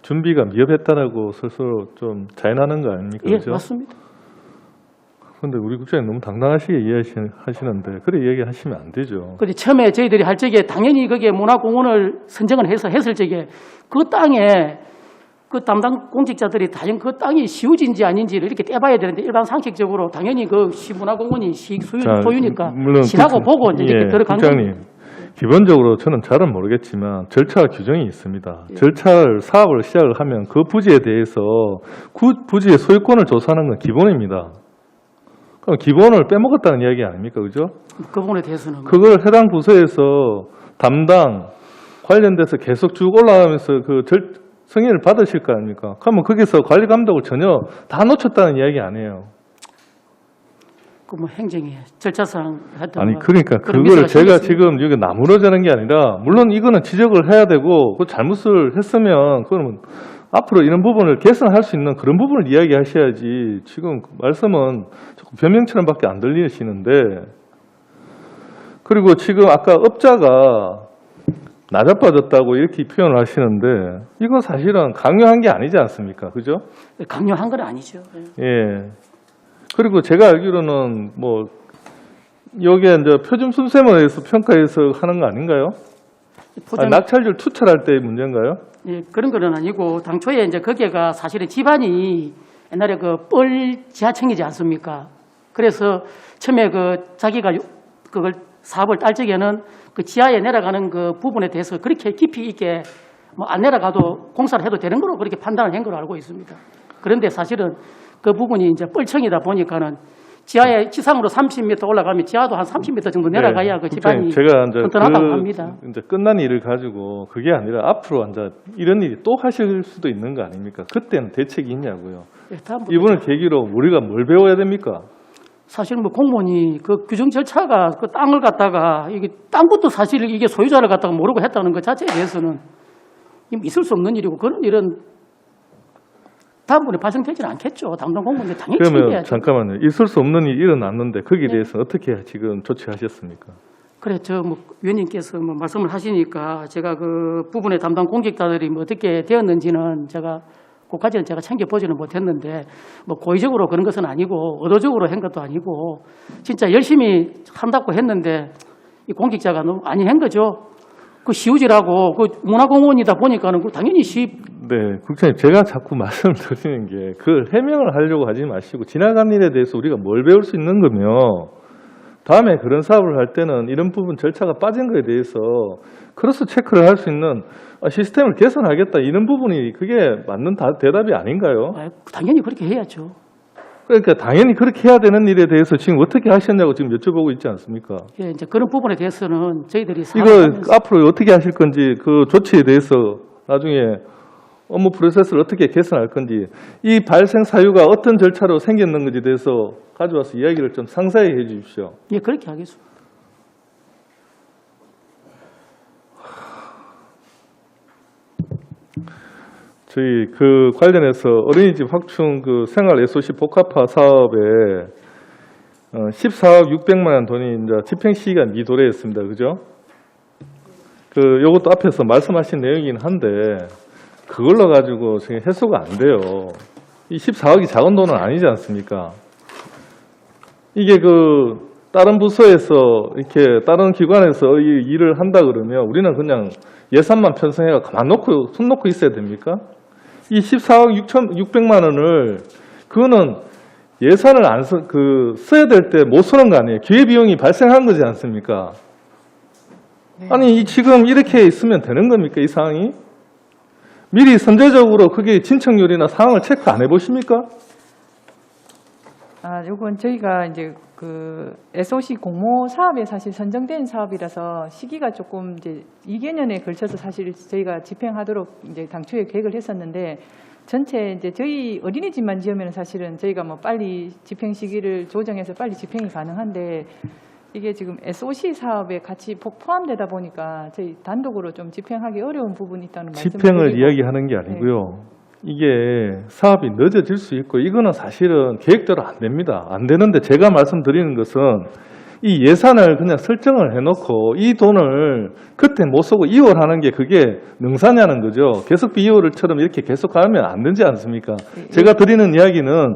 준비가 미흡했다라고 스스로 좀 자인하는 거 아닙니까? 예, 그렇죠? 맞습니다. 그런데 우리 국장님 너무 당당하시게 이야기하시는데 그래 이야기하시면 안 되죠. 근데 처음에 저희들이 할 적에 당연히 그게 문화공원을 선정을 해서 했을 적에 그 땅에 그 담당 공직자들이 당연 그 땅이 시유지인지 아닌지를 이렇게 떼봐야 되는데 일반 상식적으로 당연히 그 시문화공원이 시소유니까 물론 시라고 보고 이제 이렇게 들어간 국장님 기본적으로 저는 잘은 모르겠지만 절차 규정이 있습니다. 사업을 시작을 하면 그 부지에 대해서 부지의 소유권을 조사하는 건 기본입니다. 그럼 기본을 빼먹었다는 이야기 아닙니까? 그죠? 그 부분에 대해서는 그걸 해당 부서에서 담당 관련돼서 계속 쭉 올라가면서 그 승인을 받으실 거 아닙니까? 그러면 거기서 관리 감독을 전혀 다 놓쳤다는 이야기 아니에요. 그 뭐 행정의 절차상 하여튼 아니 뭐 그러니까 그런 그거를 미스가 제가 생겼습니다. 지금 여기 나무러자는 게 아니라 물론 이거는 지적을 해야 되고 그 잘못을 했으면 그러면 앞으로 이런 부분을 개선할 수 있는 그런 부분을 이야기하셔야지 지금 말씀은 자꾸 변명처럼밖에 안 들리시는데 그리고 지금 아까 업자가 낮아빠졌다고 이렇게 표현을 하시는데 이건 사실은 강요한 게 아니지 않습니까? 그죠? 강요한 건 아니죠. 예. 그리고 제가 알기로는 뭐 여기에 이제 표준 순셈에 의해서 평가해서 하는 거 아닌가요? 포장- 낙찰줄 투철할 때의 문제인가요? 예, 그런 건 아니고 당초에 이제 거기가 사실은 집안이 옛날에 그 뻘 지하층이지 않습니까? 그래서 처음에 그 자기가 그걸 사업을 딸 적에는 그 지하에 내려가는 그 부분에 대해서 그렇게 깊이 있게 뭐 안 내려가도 공사를 해도 되는 거로 그렇게 판단을 한 걸로 알고 있습니다. 그런데 사실은 그 부분이 이제 뻘층이다 보니까는 지하에 지상으로 30m 올라가면 지하도 한 30m 정도 내려가야 네, 그 집안이 국장님, 제가 이제 튼튼하다고 합니다. 이제 끝난 일을 가지고 그게 아니라 앞으로 이제 이런 일이 또 하실 수도 있는 거 아닙니까? 그때는 대책이 있냐고요. 예, 다음부터 이번을 계기로 우리가 뭘 배워야 됩니까? 사실 뭐 공무원이 그 규정 절차가 그 땅을 갖다가 이게 땅 것도 사실 이게 소유자를 갖다가 모르고 했다는 것 자체에 대해서는 있을 수 없는 일이고 그런 일은 다음번에 발생되지는 않겠죠. 담당 공무원들 당연히 그러면 챙겨야죠. 잠깐만요. 있을 수 없는 일이 일어났는데 거기에 대해서 어떻게 지금 조치하셨습니까? 그래, 뭐 위원님께서 뭐 말씀을 하시니까 제가 그 부분의 담당 공직자들이 뭐 어떻게 되었는지는 제가 그까지는 제가 챙겨보지는 못했는데 뭐 고의적으로 그런 것은 아니고 의도적으로 한 것도 아니고 진짜 열심히 한다고 했는데 이 공직자가 너무 아니 한 거죠. 그 시우지라고 그 문화공원이다 보니까는 당연히 네, 국장님 제가 자꾸 말씀을 드리는 게 그 해명을 하려고 하지 마시고 지나간 일에 대해서 우리가 뭘 배울 수 있는 거며 다음에 그런 사업을 할 때는 이런 부분 절차가 빠진 거에 대해서 크로스 체크를 할 수 있는 시스템을 개선하겠다 이런 부분이 그게 맞는 대답이 아닌가요? 당연히 그렇게 해야죠. 그러니까 당연히 그렇게 해야 되는 일에 대해서 지금 어떻게 하셨냐고 지금 여쭤보고 있지 않습니까? 예, 이제 그런 부분에 대해서는 저희들이 이거 사업하면서 앞으로 어떻게 하실 건지 그 조치에 대해서 나중에 업무 프로세스를 어떻게 개선할 건지 이 발생 사유가 어떤 절차로 생겼는지에 대해서 가져와서 이야기를 좀 상세히 해 주십시오. 예, 그렇게 하겠습니다. 저희 그 관련해서 어린이집 확충 그 생활 SOC 복합화 사업에 14억 600만 원 돈이 이제 집행 시기가 미도래였습니다. 그죠? 그 요것도 앞에서 말씀하신 내용이긴 한데 그걸로 가지고 지금 해소가 안 돼요. 이 14억이 작은 돈은 아니지 않습니까? 이게 그 다른 부서에서 이렇게 다른 기관에서 이 일을 한다 그러면 우리는 그냥 예산만 편성해가 가만 놓고 손 놓고 있어야 됩니까? 이 14억 600만 원을 그거는 예산을 안 써야 될 때 못 쓰는 거 아니에요. 기회비용이 발생한 거지 않습니까? 아니 지금 이렇게 있으면 되는 겁니까? 이 상황이? 미리 선제적으로 그게 진척률이나 상황을 체크 안 해보십니까? 요건 저희가 이제 그 SOC 공모 사업에 사실 선정된 사업이라서 시기가 조금 이제 2개년에 걸쳐서 사실 저희가 집행하도록 이제 당초에 계획을 했었는데 전체 이제 저희 어린이집만 지으면 사실은 저희가 뭐 빨리 집행 시기를 조정해서 빨리 집행이 가능한데 이게 지금 SOC 사업에 같이 포함되다 보니까 저희 단독으로 좀 집행하기 어려운 부분이 있다는 말씀을 집행을 드리고. 이야기하는 게 아니고요. 이게 사업이 늦어질 수 있고 이거는 사실은 계획대로 안 됩니다. 안 되는데 제가 말씀드리는 것은 이 예산을 그냥 설정을 해놓고 이 돈을 그때 못 쓰고 이월하는 게 그게 능사냐는 거죠. 계속비 이월처럼 이렇게 계속 가면 안 되지 않습니까? 제가 드리는 이야기는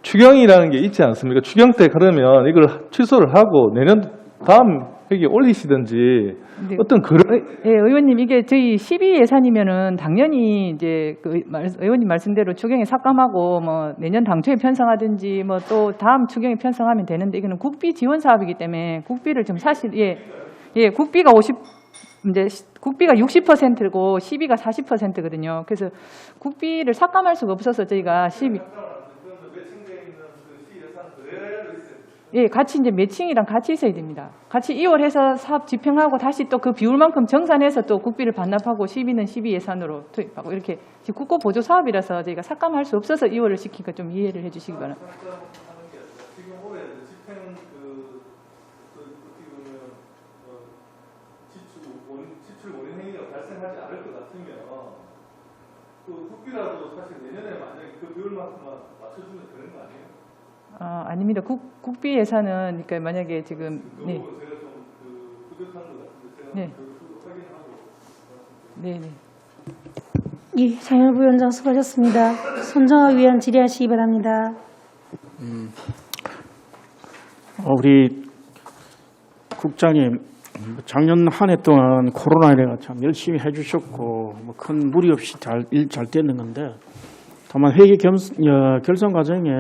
추경이라는 게 있지 않습니까? 추경 때 그러면 이걸 취소를 하고 내년 다음 회기에 올리시든지 네. 어떤 그런 예, 의원님 이게 저희 12 예산이면은 당연히 이제 그 의원님 말씀대로 추경에 삭감하고 뭐 내년 당초에 편성하든지 뭐 또 다음 추경에 편성하면 되는데 이거는 국비 지원 사업이기 때문에 국비를 좀 사실 예, 국비가 60%고 시비가 40%거든요. 그래서 국비를 삭감할 수가 없어서 저희가 예, 같이 이제 매칭이랑 같이 있어야 됩니다. 같이 2월해서 사업 집행하고 다시 또 그 비율만큼 정산해서 또 국비를 반납하고 시비는 시비 예산으로 투입하고 이렇게 지금 국고 보조 사업이라서 저희가 삭감할 수 없어서 2월을 시키니까 좀 이해를 해주시기 바랍니다. 지금 올해 집행 지출 원인 행위가 발생하지 않을 것 같으면 그 국비라도 사실 내년에 만약에 그 비율만큼만 맞춰주면 되는 거 아니에요? 아닙니다. 국비 예산은 그러니까 만약에 지금 네. 제가 좀 부족한 것 같은데 제가 네. 확인하고 네, 네. 예, 장현 부위원장 수고하셨습니다. 손정아 위원 질의하시기 바랍니다. 우리 국장님, 작년 한 해 동안 코로나에 참 열심히 해주셨고 큰 무리 없이 일 잘 되는 건데 다만 회계 결산 과정에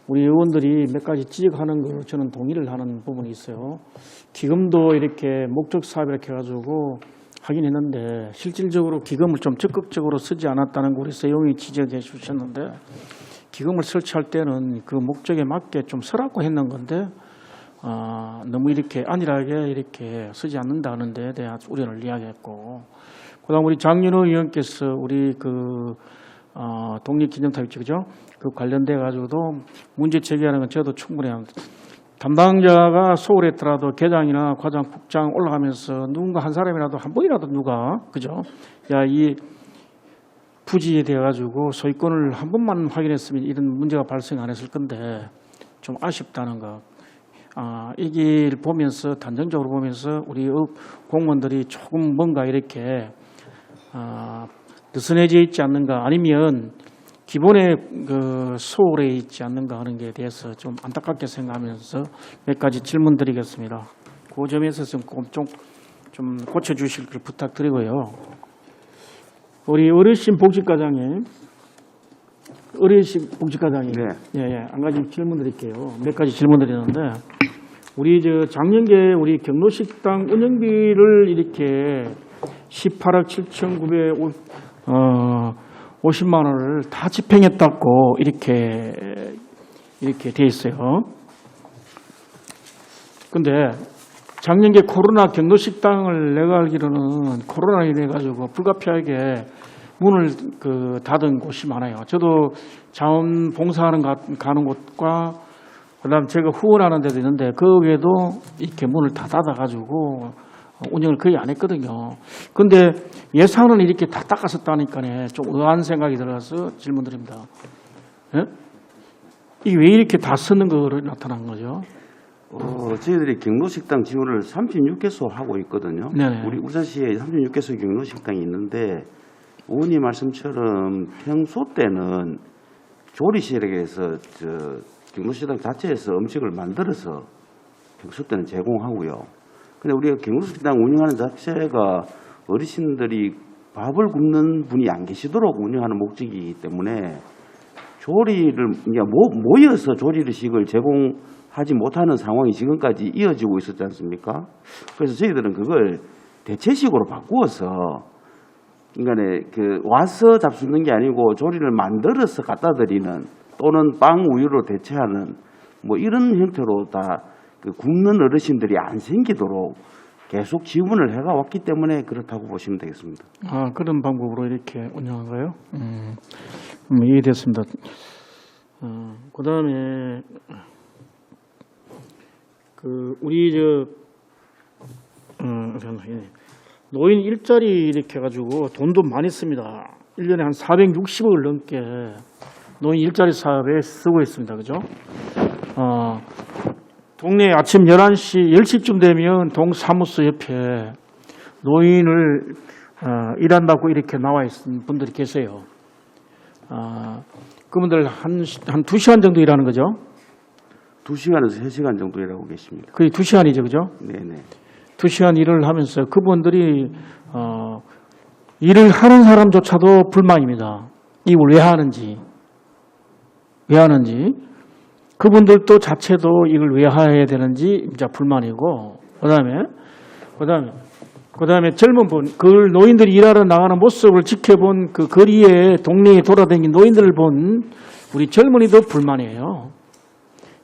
우리 의원들이 몇 가지 지적하는 걸 저는 동의를 하는 부분이 있어요. 기금도 이렇게 목적 사업 이렇게 해가지고 하긴 했는데 실질적으로 기금을 좀 적극적으로 쓰지 않았다는 거 우리 세용이 지적해 주셨는데 기금을 설치할 때는 그 목적에 맞게 좀 쓰라고 했는 건데 너무 이렇게 안일하게 이렇게 쓰지 않는다는 데에 대한 우려를 이야기했고 그다음 우리 장윤호 의원께서 우리 독립기념탑이죠, 그죠? 그 관련돼 가지고도 문제 제기하는 건 저도 충분히 합니다. 담당자가 소홀 했더라도 계장이나 과장, 국장 올라가면서 누군가 한 사람이라도 한 번이라도 누가 그죠? 야, 이 부지에 대해 가지고 소유권을 한 번만 확인했으면 이런 문제가 발생 안 했을 건데 좀 아쉽다는 거. 이길 보면서 단정적으로 보면서 우리 공무원들이 조금 뭔가 이렇게 느슨해져 있지 않는가 아니면 기본에 소홀해 있지 않는가 하는 게 대해서 좀 안타깝게 생각하면서 몇 가지 질문 드리겠습니다. 그 점에 있어서 좀 고쳐주실 걸 부탁드리고요. 우리 어르신 복지과장님, 네. 한 가지 질문 드릴게요. 몇 가지 질문 드리는데 우리 작년에 우리 경로식당 운영비를 이렇게 18억 7,950만 원을 다 집행했다고 이렇게 돼 있어요. 근데 작년에 코로나 경로식당을 내가 알기로는 코로나로 인해 가지고 불가피하게 문을 닫은 곳이 많아요. 저도 자원봉사하는 가는 곳과 그다음 제가 후원하는 데도 있는데 그 외에도 이렇게 문을 다 닫아가지고 운영을 거의 안 했거든요. 근데 예산을 이렇게 다 닦았었다니까 좀 의아한 생각이 들어서 질문드립니다. 예? 이게 왜 이렇게 다 쓰는 거로 나타난 거죠? 저희들이 경로식당 지원을 36개소 하고 있거든요. 네네. 우리 울산시에 36개소 경로식당이 있는데 의원님 말씀처럼 평소 때는 조리실에서 경로식당 자체에서 음식을 만들어서 평소 때는 제공하고요. 근데 우리가 경로식당 운영하는 자체가 어르신들이 밥을 굽는 분이 안 계시도록 운영하는 목적이기 때문에 조리를 모여서 조리식을 제공하지 못하는 상황이 지금까지 이어지고 있었지 않습니까? 그래서 저희들은 그걸 대체식으로 바꾸어서 인간에 와서 잡수는 게 아니고 조리를 만들어서 갖다 드리는 또는 빵 우유로 대체하는 이런 형태로 다 굶는 어르신들이 안 생기도록 계속 지원을 해가 왔기 때문에 그렇다고 보시면 되겠습니다. 그런 방법으로 이렇게 운영한 거예요? 이해됐습니다. 그다음에 우리 노인 일자리 이렇게 해가지고 돈도 많이 씁니다. 1년에 한 460억을 넘게 노인 일자리 사업에 쓰고 있습니다. 그죠? 동네 아침 11시, 10시쯤 되면 동사무소 옆에 노인을 일한다고 이렇게 나와 있는 분들이 계세요. 그분들 한 2시간 정도 일하는 거죠? 2시간에서 3시간 정도 일하고 계십니다. 거의 2시간이죠. 그죠? 네네. 2시간 일을 하면서 그분들이 일을 하는 사람조차도 불만입니다. 이걸 왜 하는지. 그분들도 자체도 이걸 왜 해야 되는지 이제 불만이고, 그다음에 그다음에 젊은 분, 그 노인들이 일하러 나가는 모습을 지켜본 그 거리에 동네에 돌아다니는 노인들을 본 우리 젊은이도 불만이에요.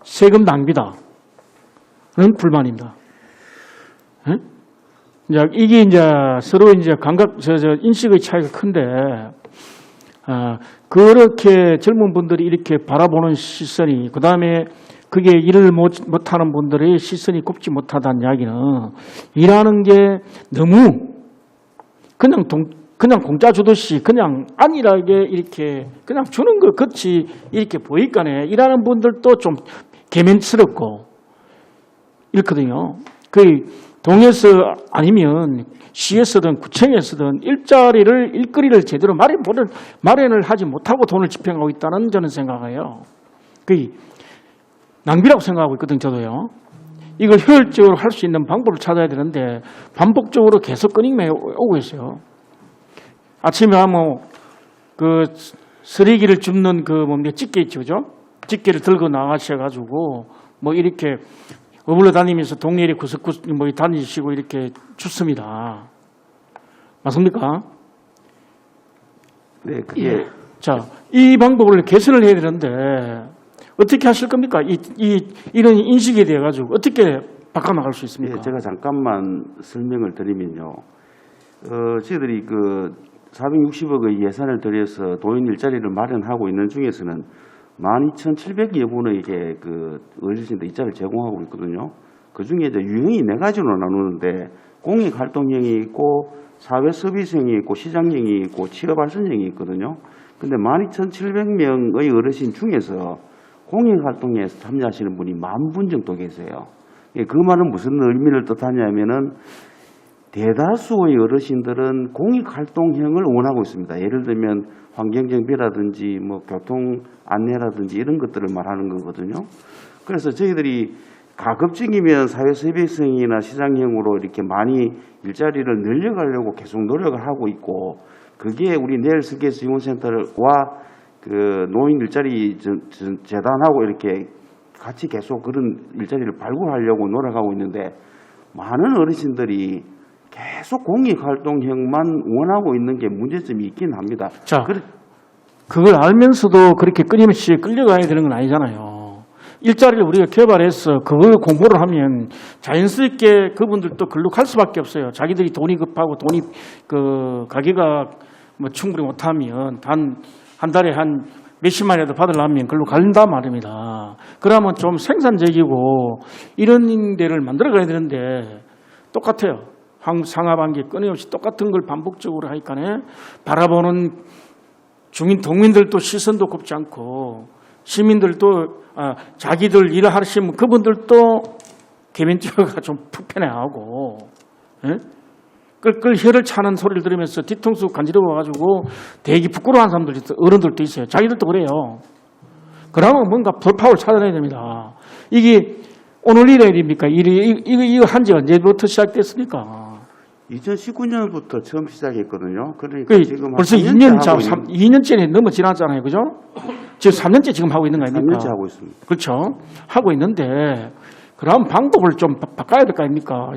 세금 낭비다. 는 불만입니다. 에? 이게 이제 서로 이제 감각, 인식의 차이가 큰데, 그렇게 젊은 분들이 이렇게 바라보는 시선이, 그 다음에 그게 일을 못하는 분들의 시선이 곱지 못하다는 이야기는 일하는 게 너무 그냥 공짜 주듯이 그냥 안일하게 이렇게 그냥 주는 것 같이 이렇게 보이까네 일하는 분들도 좀 개면스럽고 이렇거든요. 그 동에서 아니면 시에서든 구청에서든 일거리를 제대로 마련을 하지 못하고 돈을 집행하고 있다는 저는 생각해요. 그 낭비라고 생각하고 있거든요. 저도요. 이걸 효율적으로 할 수 있는 방법을 찾아야 되는데 반복적으로 계속 끊임이 오고 있어요. 아침에 그 쓰레기를 줍는 그 집게 있죠, 그죠? 집게를 들고 나가셔가지고 이렇게 어불러 다니면서 동네 이렇게 구석구석 다니시고 이렇게 줍습니다. 맞습니까? 네, 그게 자, 이 방법을 개선을 해야 되는데 어떻게 하실 겁니까? 이런 인식이 돼가지고 어떻게 바꿔나갈 수 있습니까? 예, 제가 잠깐만 설명을 드리면요. 저희들이 그 460억의 예산을 들여서 도인 일자리를 마련하고 있는 중에서는 12,700여 분에게 그 어르신들 일자리를 제공하고 있거든요. 그 중에 이제 유형이 4가지로 나누는데 공익활동형이 있고 사회서비스형이 있고 시장형이 있고 취업발전형이 있거든요. 근데 12,700명의 어르신 중에서 공익활동에 참여하시는 분이 10,000분 정도 계세요. 그 말은 무슨 의미를 뜻하냐면은 대다수의 어르신들은 공익활동형을 원하고 있습니다. 예를 들면 환경정비라든지 교통 안내라든지 이런 것들을 말하는 거거든요. 그래서 저희들이 가급적이면 사회서비스형이나 시장형으로 이렇게 많이 일자리를 늘려가려고 계속 노력을 하고 있고, 그게 우리 내일스케이트 지원센터와 그 노인 일자리 재단하고 이렇게 같이 계속 그런 일자리를 발굴하려고 노력하고 있는데, 많은 어르신들이 계속 공익활동형만 원하고 있는 게 문제점이 있긴 합니다. 자, 그걸 알면서도 그렇게 끊임없이 끌려가야 되는 건 아니잖아요. 일자리를 우리가 개발해서 그걸 공부를 하면 자연스럽게 그분들도 글로 갈 수밖에 없어요. 자기들이 돈이 급하고 돈이 가게가 충분히 못하면 한 달에 한 몇십만이라도 받으려면 글로 간단 말입니다. 그러면 좀 생산적이고 이런 데를 만들어 가야 되는데 똑같아요. 상하반기 끊임없이 똑같은 걸 반복적으로 하니까 바라보는 동민들도 시선도 곱지 않고 시민들도 자기들 일을 하시면 그분들도 개면티가 좀 불편해하고 끌끌 혀를 차는 소리를 들으면서 뒤통수 간지러워가지고 되게 부끄러워하는 사람들이 어른들도 있어요. 자기들도 그래요. 그러면 뭔가 돌파를 찾아내야 됩니다. 이게 오늘 일입니까? 이거 한지 언제부터 시작됐습니까? 2019년부터 처음 시작했거든요. 그러니까 지금 벌써 2년째 넘어 지났잖아요. 그죠? 지금 3년째 지금 하고 있는 거 아닙니까? 3년째 하고 있습니다. 그렇죠. 하고 있는데 그럼 방법을 좀 바꿔야 될 거 아닙니까?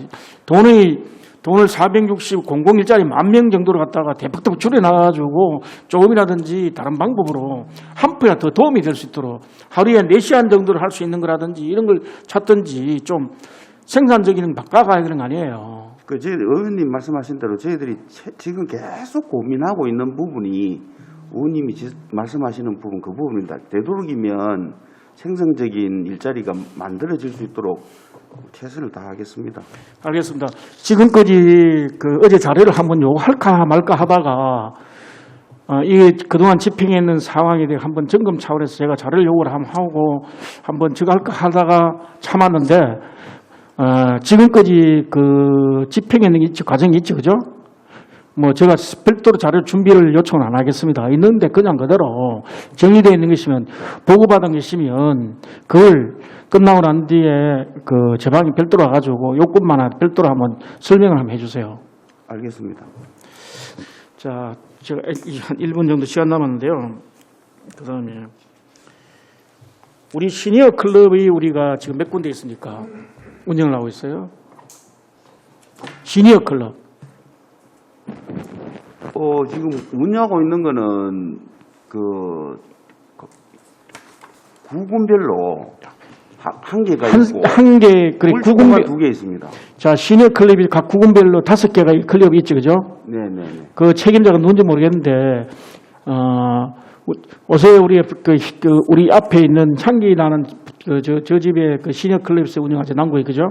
돈을 460 공공일자리 10,000명 정도로 갖다가 대폭 줄여놔가지고 조금이라든지 다른 방법으로 한 푼이라도 더 도움이 될 수 있도록 하루에 4시간 정도를 할 수 있는 거라든지 이런 걸 찾든지 좀 생산적인 바꿔가야 되는 거 아니에요. 저희 의원님 말씀하신 대로 저희들이 지금 계속 고민하고 있는 부분이 의원님이 말씀하시는 부분 그 부분입니다. 되도록이면 생산적인 일자리가 만들어질 수 있도록 최선을 다하겠습니다. 알겠습니다. 지금까지 어제 자료를 한번 요구할까 말까 하다가 이게 그동안 집행해 있는 상황에 대해 한번 점검 차원에서 제가 자료를 요구를 하고 한번 저거 할까 하다가 참았는데 지금까지 집행해 있는 과정이 있죠, 그죠? 제가 별도로 자료 준비를 요청은 안 하겠습니다. 있는데 그냥 그대로 정리되어 있는 것이면 보고받은 것이면 그걸 끝나고 난 뒤에 제 방에 별도로 와가지고 요건만 별도로 한번 설명을 한번 해주세요. 알겠습니다. 자, 제가 한 1분 정도 시간 남았는데요. 그 다음에 우리 시니어 클럽이 우리가 지금 몇 군데 있으니까 운영을 하고 있어요. 시니어 클럽. 지금 운영하고 있는 거는 그 구군별로 한 개가 있고 한 개, 그래, 구군별 2개 있습니다. 자, 시니어 클럽이 각 구군별로 5개가 클럽이 있죠, 그죠? 네네네. 그 책임자가 누군지 모르겠는데, 어제 우리 앞에 있는 향기 나는 저 집에 그 시니어 클럽에서 운영하죠, 남구에, 그죠?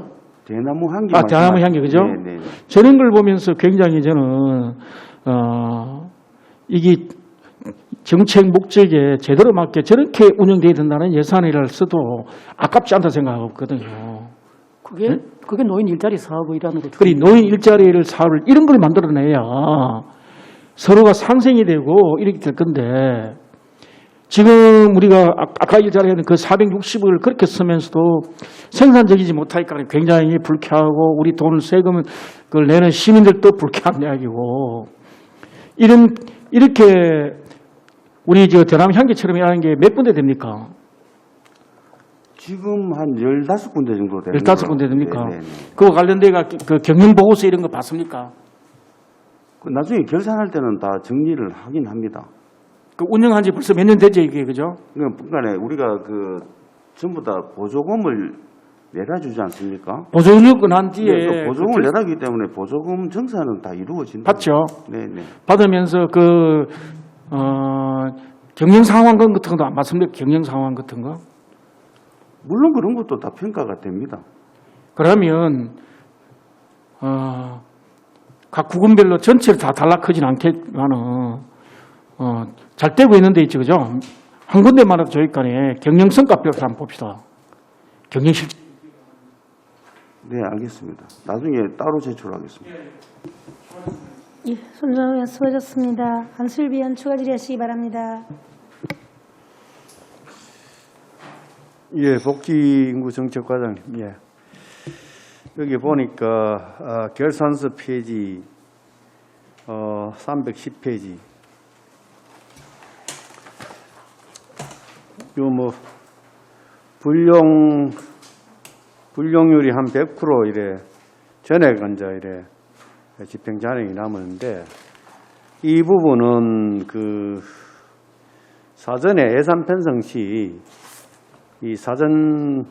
대나무 향기. 대나무 향기, 그죠? 네네. 저런 걸 보면서 굉장히 저는, 이게 정책 목적에 제대로 맞게 저렇게 운영돼야 된다는 예산이라 써도 아깝지 않다 생각하거든요. 그게 노인 일자리 사업이라는 거죠. 그리 노인 일자리를 사업을 이런 걸 만들어내야 서로가 상생이 되고 이렇게 될 건데 지금 우리가 아까 일자리에는 그 460을 그렇게 쓰면서도 생산적이지 못하니까 굉장히 불쾌하고 우리 돈을 세금을 그걸 내는 시민들도 불쾌한 이야기고 이렇게 우리 대나무 향기처럼 하는 게 몇 군데 됩니까? 지금 한 15군데 정도 됩니다. 15군데 됩니까? 네네. 그거 관련돼가 그 경영보고서 이런 거 봤습니까? 나중에 결산할 때는 다 정리를 하긴 합니다. 그 운영한 지 벌써 몇 년 되죠, 이게, 그죠? 그러니까 우리가 전부 다 보조금을 내려주지 않습니까? 보조금을 난 뒤에. 네, 보조금을 내라기 때문에 보조금 정산은 다 이루어진다. 받죠? 네네. 받으면서 경영 상황 같은 것도 안 맞습니까? 경영 상황 같은 거? 물론 그런 것도 다 평가가 됩니다. 그러면, 각 구군별로 전체를 다 달라크진 않겠지만은, 잘 되고 있는 데 있죠, 그죠? 한 군데만해도 저희간에 경영성과표를 한번 봅시다. 경영실적. 네, 알겠습니다. 나중에 따로 제출하겠습니다. 예, 손정우 의원 수고하셨습니다. 안슬비 의원 추가 질의하시기 바랍니다. 예, 복지인구정책과장님. 예. 여기 보니까 결산서 페이지 310페이지. 요 불용률이 한 100% 이래 전액 이제 이래 집행 잔액이 남았는데 이 부분은 그 사전에 예산 편성 시 이 사전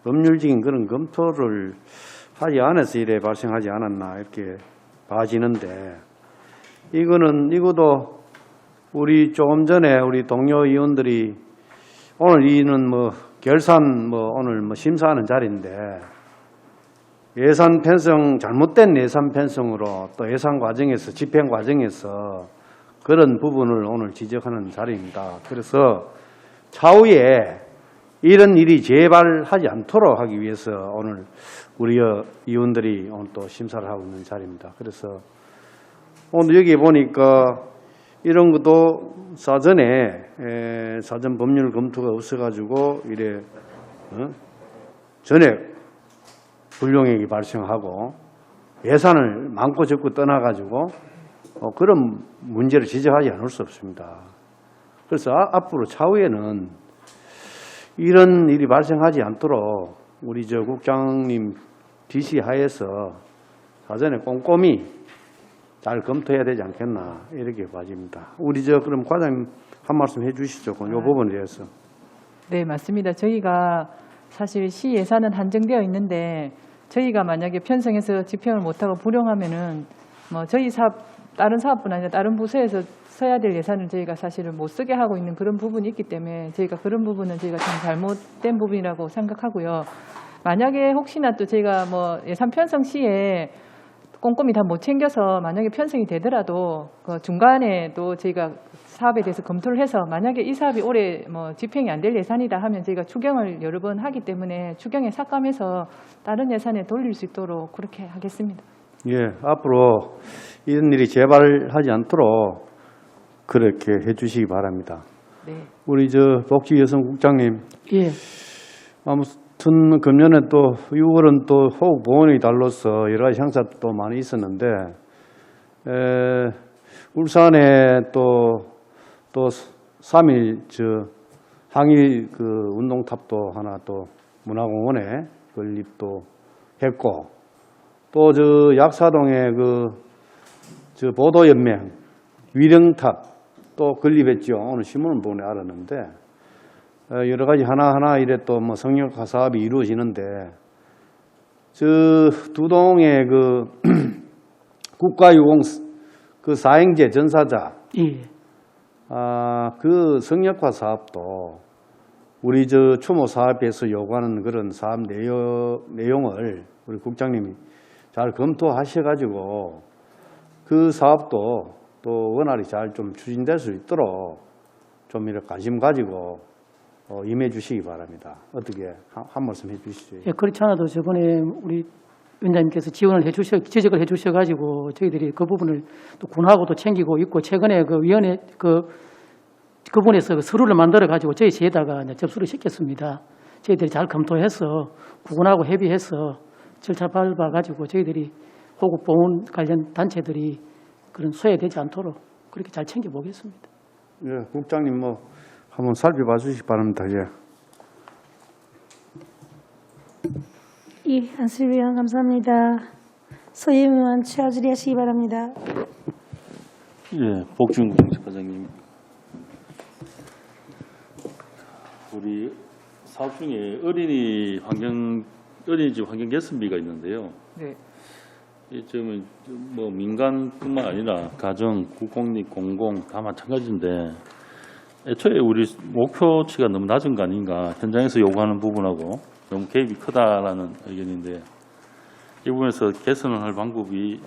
법률적인 그런 검토를 하지 않아서 이래 발생하지 않았나 이렇게 봐지는데 이것도 우리 조금 전에 우리 동료 의원들이 오늘 이는 결산 오늘 심사하는 자리인데 예산 편성 잘못된 예산 편성으로 또 예산 과정에서 집행 과정에서 그런 부분을 오늘 지적하는 자리입니다. 그래서 차후에 이런 일이 재발하지 않도록 하기 위해서 오늘 우리 의원들이 오늘 또 심사를 하고 있는 자리입니다. 그래서 오늘 여기 보니까 이런 것도 사전에 사전 법률 검토가 없어가지고 이래 전액 불용액이 발생하고 예산을 많고 적고 떠나가지고 그런 문제를 지적하지 않을 수 없습니다. 그래서 앞으로 차후에는 이런 일이 발생하지 않도록 우리 국장님 지시하에서 사전에 꼼꼼히 잘 검토해야 되지 않겠나 이렇게 봐집니다. 우리 그럼 과장님 한 말씀 해주시죠. 이 부분에 대해서. 네, 맞습니다. 저희가 사실 시 예산은 한정되어 있는데 저희가 만약에 편성해서 집행을 못하고 불용하면은 저희 다른 사업뿐 아니라 다른 부서에서 써야 될 예산을 저희가 사실은 못 쓰게 하고 있는 그런 부분이 있기 때문에 저희가 그런 부분은 저희가 좀 잘못된 부분이라고 생각하고요. 만약에 혹시나 또 저희가 예산 편성 시에 꼼꼼히 다 못 챙겨서 만약에 편성이 되더라도 그 중간에 또 저희가 사업에 대해서 검토를 해서 만약에 이 사업이 올해 집행이 안 될 예산이다 하면 저희가 추경을 여러 번 하기 때문에 추경에 삭감해서 다른 예산에 돌릴 수 있도록 그렇게 하겠습니다. 예, 앞으로 이런 일이 재발하지 않도록 그렇게 해주시기 바랍니다. 네. 우리 복지여성국장님. 예. 아무튼 금년에 또 6월은 또 호흡 보건의 달로서 여러 가지 행사도 많이 있었는데 울산에 또 3일 항일 운동탑도 하나 또 문화공원에 건립도 했고 또 저 약사동의 저 보도연맹, 위령탑 또 건립했죠. 오늘 신문 보내 알았는데 여러 가지 하나하나 이래 또 뭐 성역화 사업이 이루어지는데 저 두 동의 국가유공 사행제 전사자 예. 그 성역화 사업도 우리 저 추모 사업에서 요구하는 그런 사업 내용을 우리 국장님이 잘 검토하셔가지고 그 사업도 또 원활히 잘 좀 추진될 수 있도록 좀 이렇게 관심 가지고 임해 주시기 바랍니다. 어떻게 한 말씀 해 주시죠. 예, 그렇지 않아도 저번에 우리 위원장님께서 지적을 해주셔가지고 저희들이 그 부분을 또 군하고도 챙기고 있고 최근에 그 위원회 그분에서 서류를 만들어가지고 저희 시에다가 이제 접수를 시켰습니다. 저희들이 잘 검토해서 구군하고 협의해서 절차 밟아가지고 저희들이 호국 보훈 관련 단체들이 그런 소외되지 않도록 그렇게 잘 챙겨보겠습니다. 예, 국장님 뭐 한번 살펴봐 주시기 바랍니다. 예. 예, 안슬비 의원 감사합니다. 서희영 의원 취하 질의하시기 바랍니다. 예, 복중국 정책과장님. 우리 사업 중에 어린이집 환경 개선비가 있는데요. 네. 이 점은 뭐 민간뿐만 아니라 가정, 국공립, 공공 다 마찬가지인데 애초에 우리 목표치가 너무 낮은 거 아닌가, 현장에서 요구하는 부분하고 너무 개입이 크다라는 의견인데 이 부분에서 개선을 할 방법이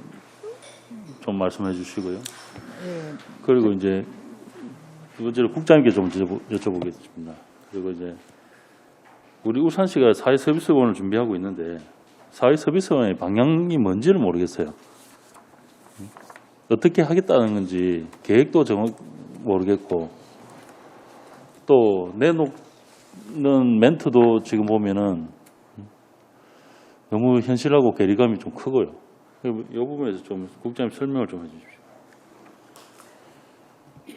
좀 말씀해 주시고요. 그리고 이제 두 번째로 국장님께 좀 여쭤보겠습니다. 그리고 이제 우리 울산시가 사회서비스원을 준비하고 있는데 사회서비스원의 방향이 뭔지를 모르겠어요. 어떻게 하겠다는 건지 계획도 모르겠고 또 내놓는 멘트도 지금 보면은 너무 현실하고 괴리감이 좀 크고요. 이 부분에서 좀 국장님 설명을 좀 해주십시오.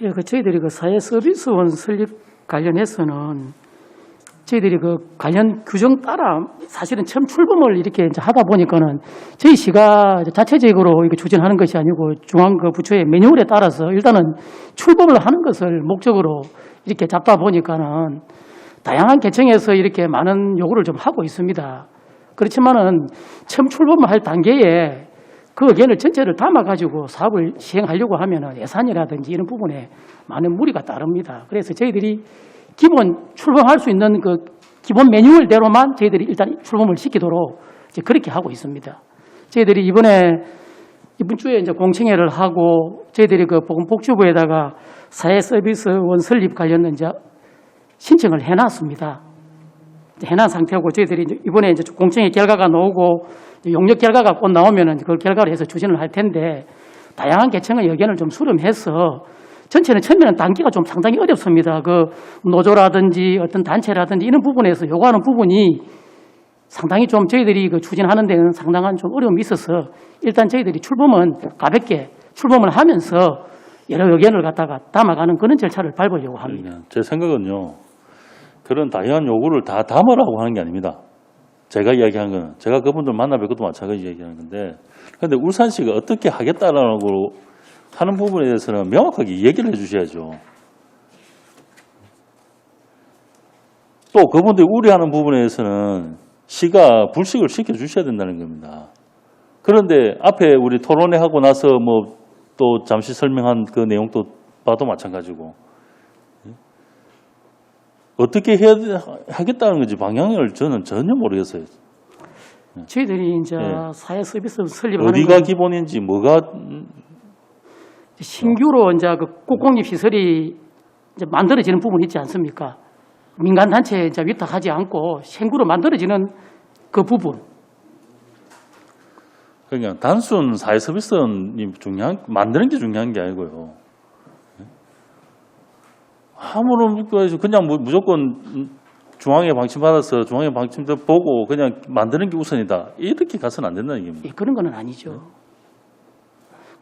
예, 저희들이 사회 서비스원 설립 관련해서는 저희들이 관련 규정 따라 사실은 처음 출범을 이렇게 이제 하다 보니까는 저희 시가 자체적으로 이렇게 추진하는 것이 아니고 중앙 부처의 매뉴얼에 따라서 일단은 출범을 하는 것을 목적으로 이렇게 잡다 보니까는 다양한 계층에서 이렇게 많은 요구를 좀 하고 있습니다. 그렇지만은 처음 출범을 할 단계에 그 의견을 전체를 담아가지고 사업을 시행하려고 하면은 예산이라든지 이런 부분에 많은 무리가 따릅니다. 그래서 저희들이 기본 출범할 수 있는 기본 매뉴얼대로만 저희들이 일단 출범을 시키도록 이제 그렇게 하고 있습니다. 저희들이 이번 주에 이제 공청회를 하고 저희들이 보건복지부에다가 사회서비스원 설립 관련 이제 신청을 해놨습니다. 해놓은 상태고 저희들이 이번에 이제 공청회 결과가 나오고 용역 결과가 곧 나오면은 그걸 결과로 해서 추진을 할 텐데 다양한 계층의 의견을 좀 수렴해서 전체는 처음에는 단계가 좀 상당히 어렵습니다. 노조라든지 어떤 단체라든지 이런 부분에서 요구하는 부분이 상당히 좀 저희들이 추진하는 데는 상당한 좀 어려움이 있어서 일단 저희들이 출범은 가볍게 출범을 하면서 여러 의견을 갖다가 담아가는 그런 절차를 밟으려고 합니다. 제 생각은요, 그런 다양한 요구를 다 담으라고 하는 게 아닙니다. 제가 이야기한 건, 제가 그분들 만나 뵙고도 마찬가지 이야기하는 건데, 그런데 울산시가 어떻게 하겠다라고 하는 부분에 대해서는 명확하게 얘기를 해주셔야죠. 또 그분들이 우려하는 부분에 대해서는 시가 불식을 시켜주셔야 된다는 겁니다. 그런데 앞에 우리 토론회 하고 나서 또 잠시 설명한 그 내용도 봐도 마찬가지고 어떻게 하겠다는 건지 방향을 저는 전혀 모르겠어요. 저희들이 이제 사회 서비스 설립하는 어디가 기본인지 뭐가 신규로 이제 국공립 시설이 이제 만들어지는 부분이 있지 않습니까? 민간 단체에 이제 위탁하지 않고 신규로 만들어지는 그 부분. 그러니까 단순 사회 서비스는 만드는 게 중요한 게 아니고요. 아무런 그냥 무조건 중앙에 방침받아서 중앙에 방침도 보고 그냥 만드는 게 우선이다. 이렇게 가서는 안 된다는 얘기입니다. 그런 건 아니죠.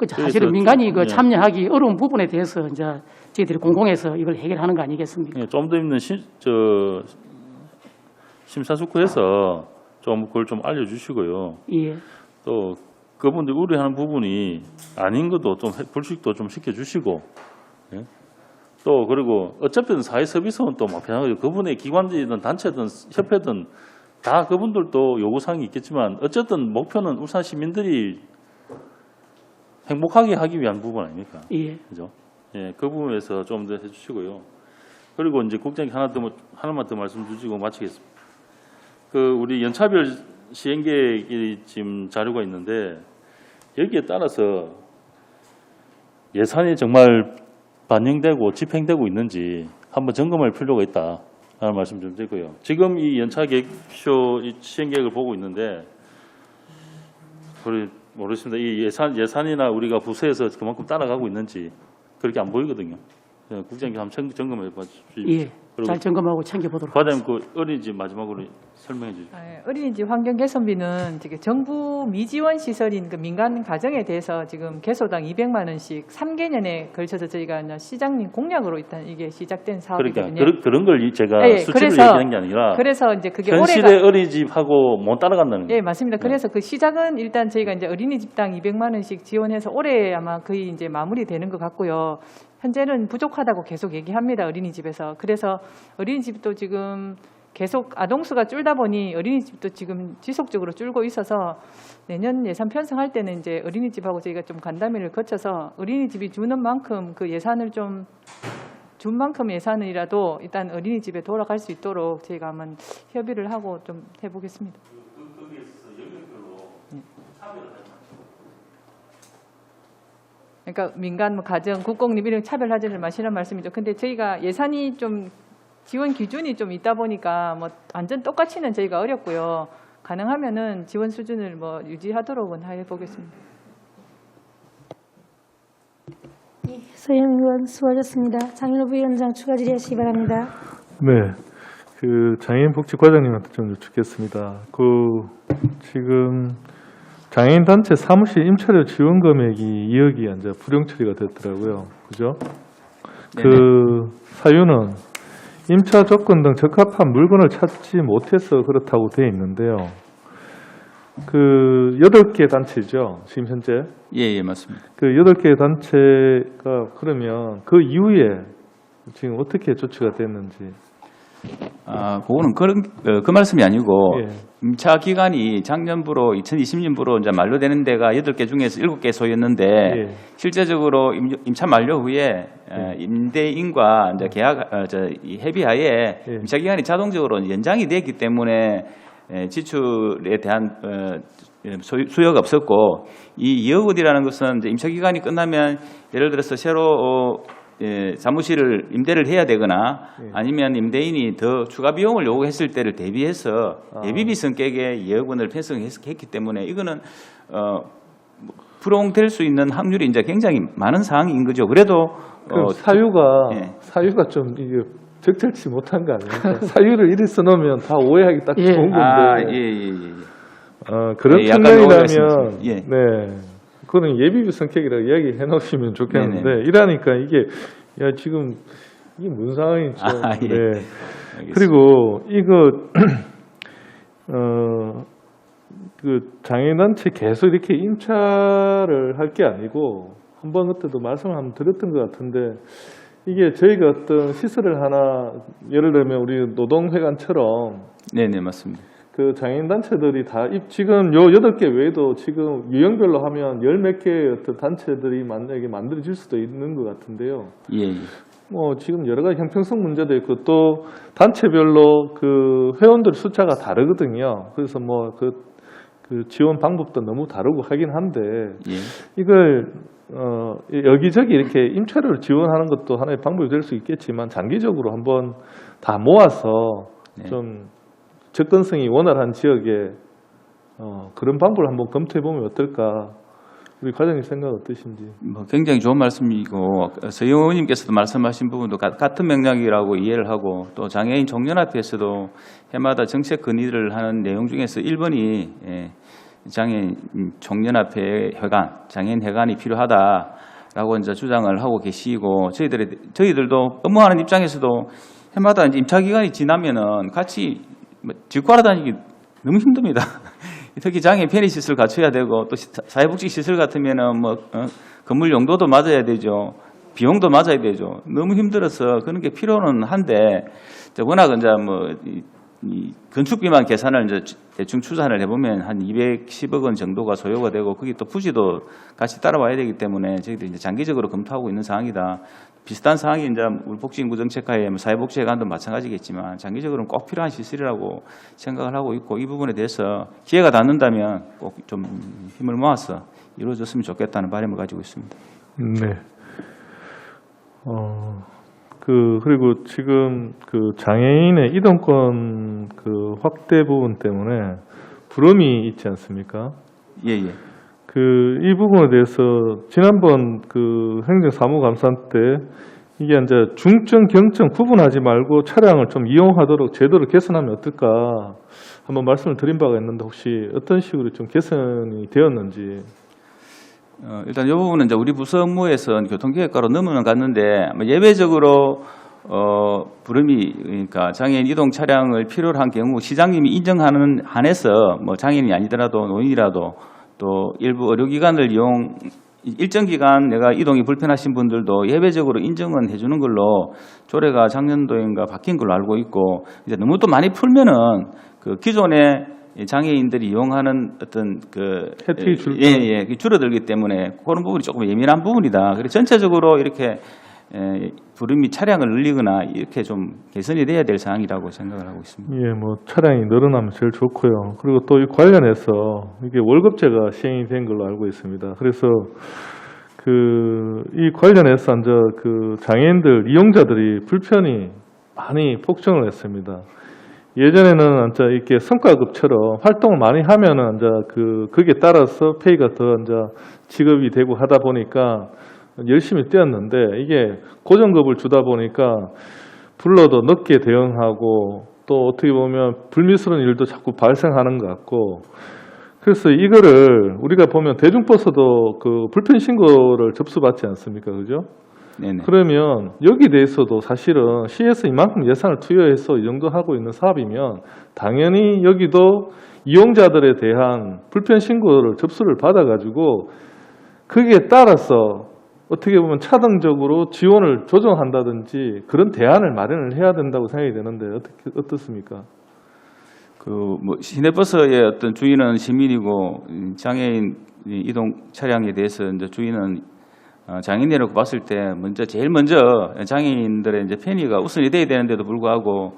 사실은 민간이 참여하기 어려운 부분에 대해서 이제 저희들이 공공에서 이걸 해결하는 거 아니겠습니까? 좀 더 있는 심사숙고해서 좀 그걸 좀 알려주시고요. 예. 또 그분들 우려하는 부분이 아닌 것도 좀 불식도 좀 시켜주시고, 예? 또 그리고 어차피 사회 서비스는 또 마찬가지로 그분의 기관이든 단체든 협회든 다 그분들도 요구사항이 있겠지만 어쨌든 목표는 울산 시민들이 행복하게 하기 위한 부분 아닙니까? 예. 그죠? 예, 그 부분에서 좀 더 해주시고요. 그리고 이제 국장님 하나만 더 말씀 주시고 마치겠습니다. 그 우리 연차별 시행 계획이 지금 자료가 있는데 여기에 따라서 예산이 정말 반영되고 집행되고 있는지 한번 점검할 필요가 있다라는 말씀 좀 드리고요. 지금 이 연차 계획표 시행 계획을 보고 있는데 모르겠습니다. 이 예산이나 우리가 부서에서 그만큼 따라가고 있는지 그렇게 안 보이거든요. 국장님 한번 점검해 봐주십시오. 예. 잘 점검하고 챙겨보도록 과장님 그 어린이집 마지막으로 설명해 주시죠. 어린이집 환경 개선비는 지금 정부 미지원 시설인 그 민간 가정에 대해서 지금 개소당 200만 원씩 3개년에 걸쳐서 저희가 이제 시장님 공약으로 일단 이게 시작된 사업이거든요. 그러니까 그런 걸 제가 예, 수치로 그래서- 얘기하는 게 아니라 그래서 이제 그게 현실의 어린이집하고 못 따라간다는 거예요. 예, 맞습니다. 그래서 그 시작은 일단 저희가 이제 어린이집당 200만 원씩 지원해서 올해 아마 거의 이제 마무리되는 것 같고요. 현재는 부족하다고 계속 얘기합니다. 어린이집에서. 그래서 어린이집도 지금 계속 아동수가 줄다 보니 어린이집도 지금 지속적으로 줄고 있어서 내년 예산 편성할 때는 이제 어린이집하고 저희가 좀 간담회를 거쳐서 어린이집이 주는 만큼 그 예산을 좀 준 만큼 예산이라도 일단 어린이집에 돌아갈 수 있도록 저희가 한번 협의를 하고 좀 해보겠습니다. 그러니까 민간 뭐 가정, 국공립 이런 차별하지를 마시는 말씀이죠. 근데 저희가 예산이 좀 지원 기준이 좀 있다 보니까 뭐 완전 똑같이는 저희가 어렵고요. 가능하면은 지원 수준을 뭐 유지하도록은 해보겠습니다. 서영 의원 수고하셨습니다. 장인호 부위원장 추가 질의하시기 바랍니다. 네, 그 장애인 복지 과장님한테 좀 여쭙겠습니다. 그 지금 장애인 단체 사무실 임차료 지원 금액이 2억이 이제 불용 처리가 됐더라고요. 그죠? 그 사유는 임차 조건 등 적합한 물건을 찾지 못해서 그렇다고 되어 있는데요. 그 8개 단체죠, 지금 현재. 예, 맞습니다. 그 8개 단체가 그러면 그 이후에 지금 어떻게 조치가 됐는지. 그거는 그 말씀이 아니고 예. 임차 기간이 작년부로 2020년부로 이제 만료되는 데가 8개 중에서 7개 소였는데 예. 실제적으로 임차 만료 후에 임대인과 이제 계약 이 협의하에 예. 임차 기간이 자동적으로 연장이 됐기 때문에 지출에 대한 수요가 없었고 이 2억 원이라는 것은 이제 임차 기간이 끝나면 예를 들어서 새로 사무실을 임대를 해야 되거나 아니면 임대인이 더 추가 비용을 요구했을 때를 대비해서 예비비 성격의 2억 원을 편성했기 때문에 이거는 불용될 수 있는 확률이 이제 굉장히 많은 사항인 거죠. 그래도 사유가 좀 이게 적절치 못한 거 아닙니까? 사유를 이리 써놓으면 다 오해하기 딱 좋은 건데. 그런 약간 측면이라면 예. 네, 그거는 예비비 성격이라고 이야기해 놓으시면 좋겠는데 네네. 이러니까 이게 지금 이게 무슨 상황인지 예. 네. 알겠습니다. 그리고 이거 그 장애인단체 계속 이렇게 임차를 할 게 아니고 한번 그때도 말씀을 한번 드렸던 것 같은데 이게 저희가 어떤 시설을 하나 예를 들면 우리 노동회관처럼 네네 맞습니다. 그 장애인 단체들이 다 지금 요 8개 외에도 지금 유형별로 하면 10몇 개의 어떤 단체들이 만약에 만들어질 수도 있는 것 같은데요. 예. 뭐 지금 여러 가지 형평성 문제도 있고 또 단체별로 그 회원들 숫자가 다르거든요. 그래서 뭐 그 지원 방법도 너무 다르고 하긴 한데 예. 이걸 여기저기 이렇게 임차료를 지원하는 것도 하나의 방법이 될 수 있겠지만 장기적으로 한번 다 모아서 좀 접근성이 원활한 지역에 그런 방법을 한번 검토해 보면 어떨까? 우리 과장님 생각 어떠신지? 뭐 굉장히 좋은 말씀이고 서 의원님께서도 말씀하신 부분도 같은 맥락이라고 이해를 하고 또 장애인 총연합회에서도 해마다 정책 건의를 하는 내용 중에서 1번이 장애인 총연합회 회관, 장애인 회관이 필요하다라고 이제 주장을 하고 계시고 저희들도 업무하는 입장에서도 해마다 이제 임차 기간이 지나면은 같이 직구하러 다니기 너무 힘듭니다. 특히 장애인 편의시설 갖춰야 되고 또 사회복지시설 같으면은 뭐 건물 용도도 맞아야 되죠. 비용도 맞아야 되죠. 너무 힘들어서 그런 게 필요는 한데 워낙 이제 뭐 이 건축비만 계산을 이제 대충 추산을 해보면 한 210억 원 정도가 소요가 되고 거기 또 부지도 같이 따라와야 되기 때문에 저희들이 이제 장기적으로 검토하고 있는 사항이다. 비슷한 사항이 이제 우리 복지인구정책하에 사회복지회관도 마찬가지겠지만 장기적으로는 꼭 필요한 시설이라고 생각을 하고 있고 이 부분에 대해서 기회가 닿는다면 꼭 좀 힘을 모아서 이루어졌으면 좋겠다는 바람을 가지고 있습니다. 네. 그리고 지금 그 장애인의 이동권 그 확대 부분 때문에 부러움이 있지 않습니까? 예, 예. 이 부분에 대해서 지난번 그 행정사무감사 때 이게 이제 중증, 경증 구분하지 말고 차량을 좀 이용하도록 제도를 개선하면 어떨까 한번 말씀을 드린 바가 있는데 혹시 어떤 식으로 좀 개선이 되었는지. 일단 이 부분은 이제 우리 부서 업무에서 교통계획과로 넘어갔는데 예외적으로 부름이 그러니까 장애인 이동 차량을 필요로 한 경우 시장님이 인정하는 한에서 뭐 장애인이 아니더라도 노인이라도 또 일부 의료기관을 일정 기간 내가 이동이 불편하신 분들도 예외적으로 인정은 해주는 걸로 조례가 작년도인가 바뀐 걸로 알고 있고 이제 너무 또 많이 풀면은 그 기존에 장애인들이 이용하는 어떤 그 혜택이 줄어들기 때문에 그런 부분이 조금 예민한 부분이다. 그래서 전체적으로 이렇게 부름이 차량을 늘리거나 이렇게 좀 개선이 돼야 될 사항이라고 생각을 하고 있습니다. 예, 뭐 차량이 늘어나면 제일 좋고요. 그리고 또 이 관련해서 이게 월급제가 시행이 된 걸로 알고 있습니다. 그래서 이 관련해서 이제 그 장애인들 이용자들이 불편이 많이 폭증을 했습니다. 예전에는 이제 이렇게 성과급처럼 활동을 많이 하면은 이제 거기에 따라서 페이가 더 이제 지급이 되고 하다 보니까 열심히 뛰었는데 이게 고정급을 주다 보니까 불러도 늦게 대응하고 또 어떻게 보면 불미스러운 일도 자꾸 발생하는 것 같고 그래서 이거를 우리가 보면 대중버스도 그 불편 신고를 접수받지 않습니까? 그죠? 네네. 그러면 여기 대해서도 사실은 시에서 이만큼 예산을 투여해서 이 정도 하고 있는 사업이면 당연히 여기도 이용자들에 대한 불편 신고를 접수를 받아가지고 거기에 따라서 어떻게 보면 차등적으로 지원을 조정한다든지 그런 대안을 마련을 해야 된다고 생각이 되는데 어떻습니까? 뭐 시내버스의 어떤 주인은 시민이고 장애인 이동 차량에 대해서 이제 주인은 장애인이라고 봤을 때 제일 먼저 장애인들의 이제 편의가 우선이 돼야 되는데도 불구하고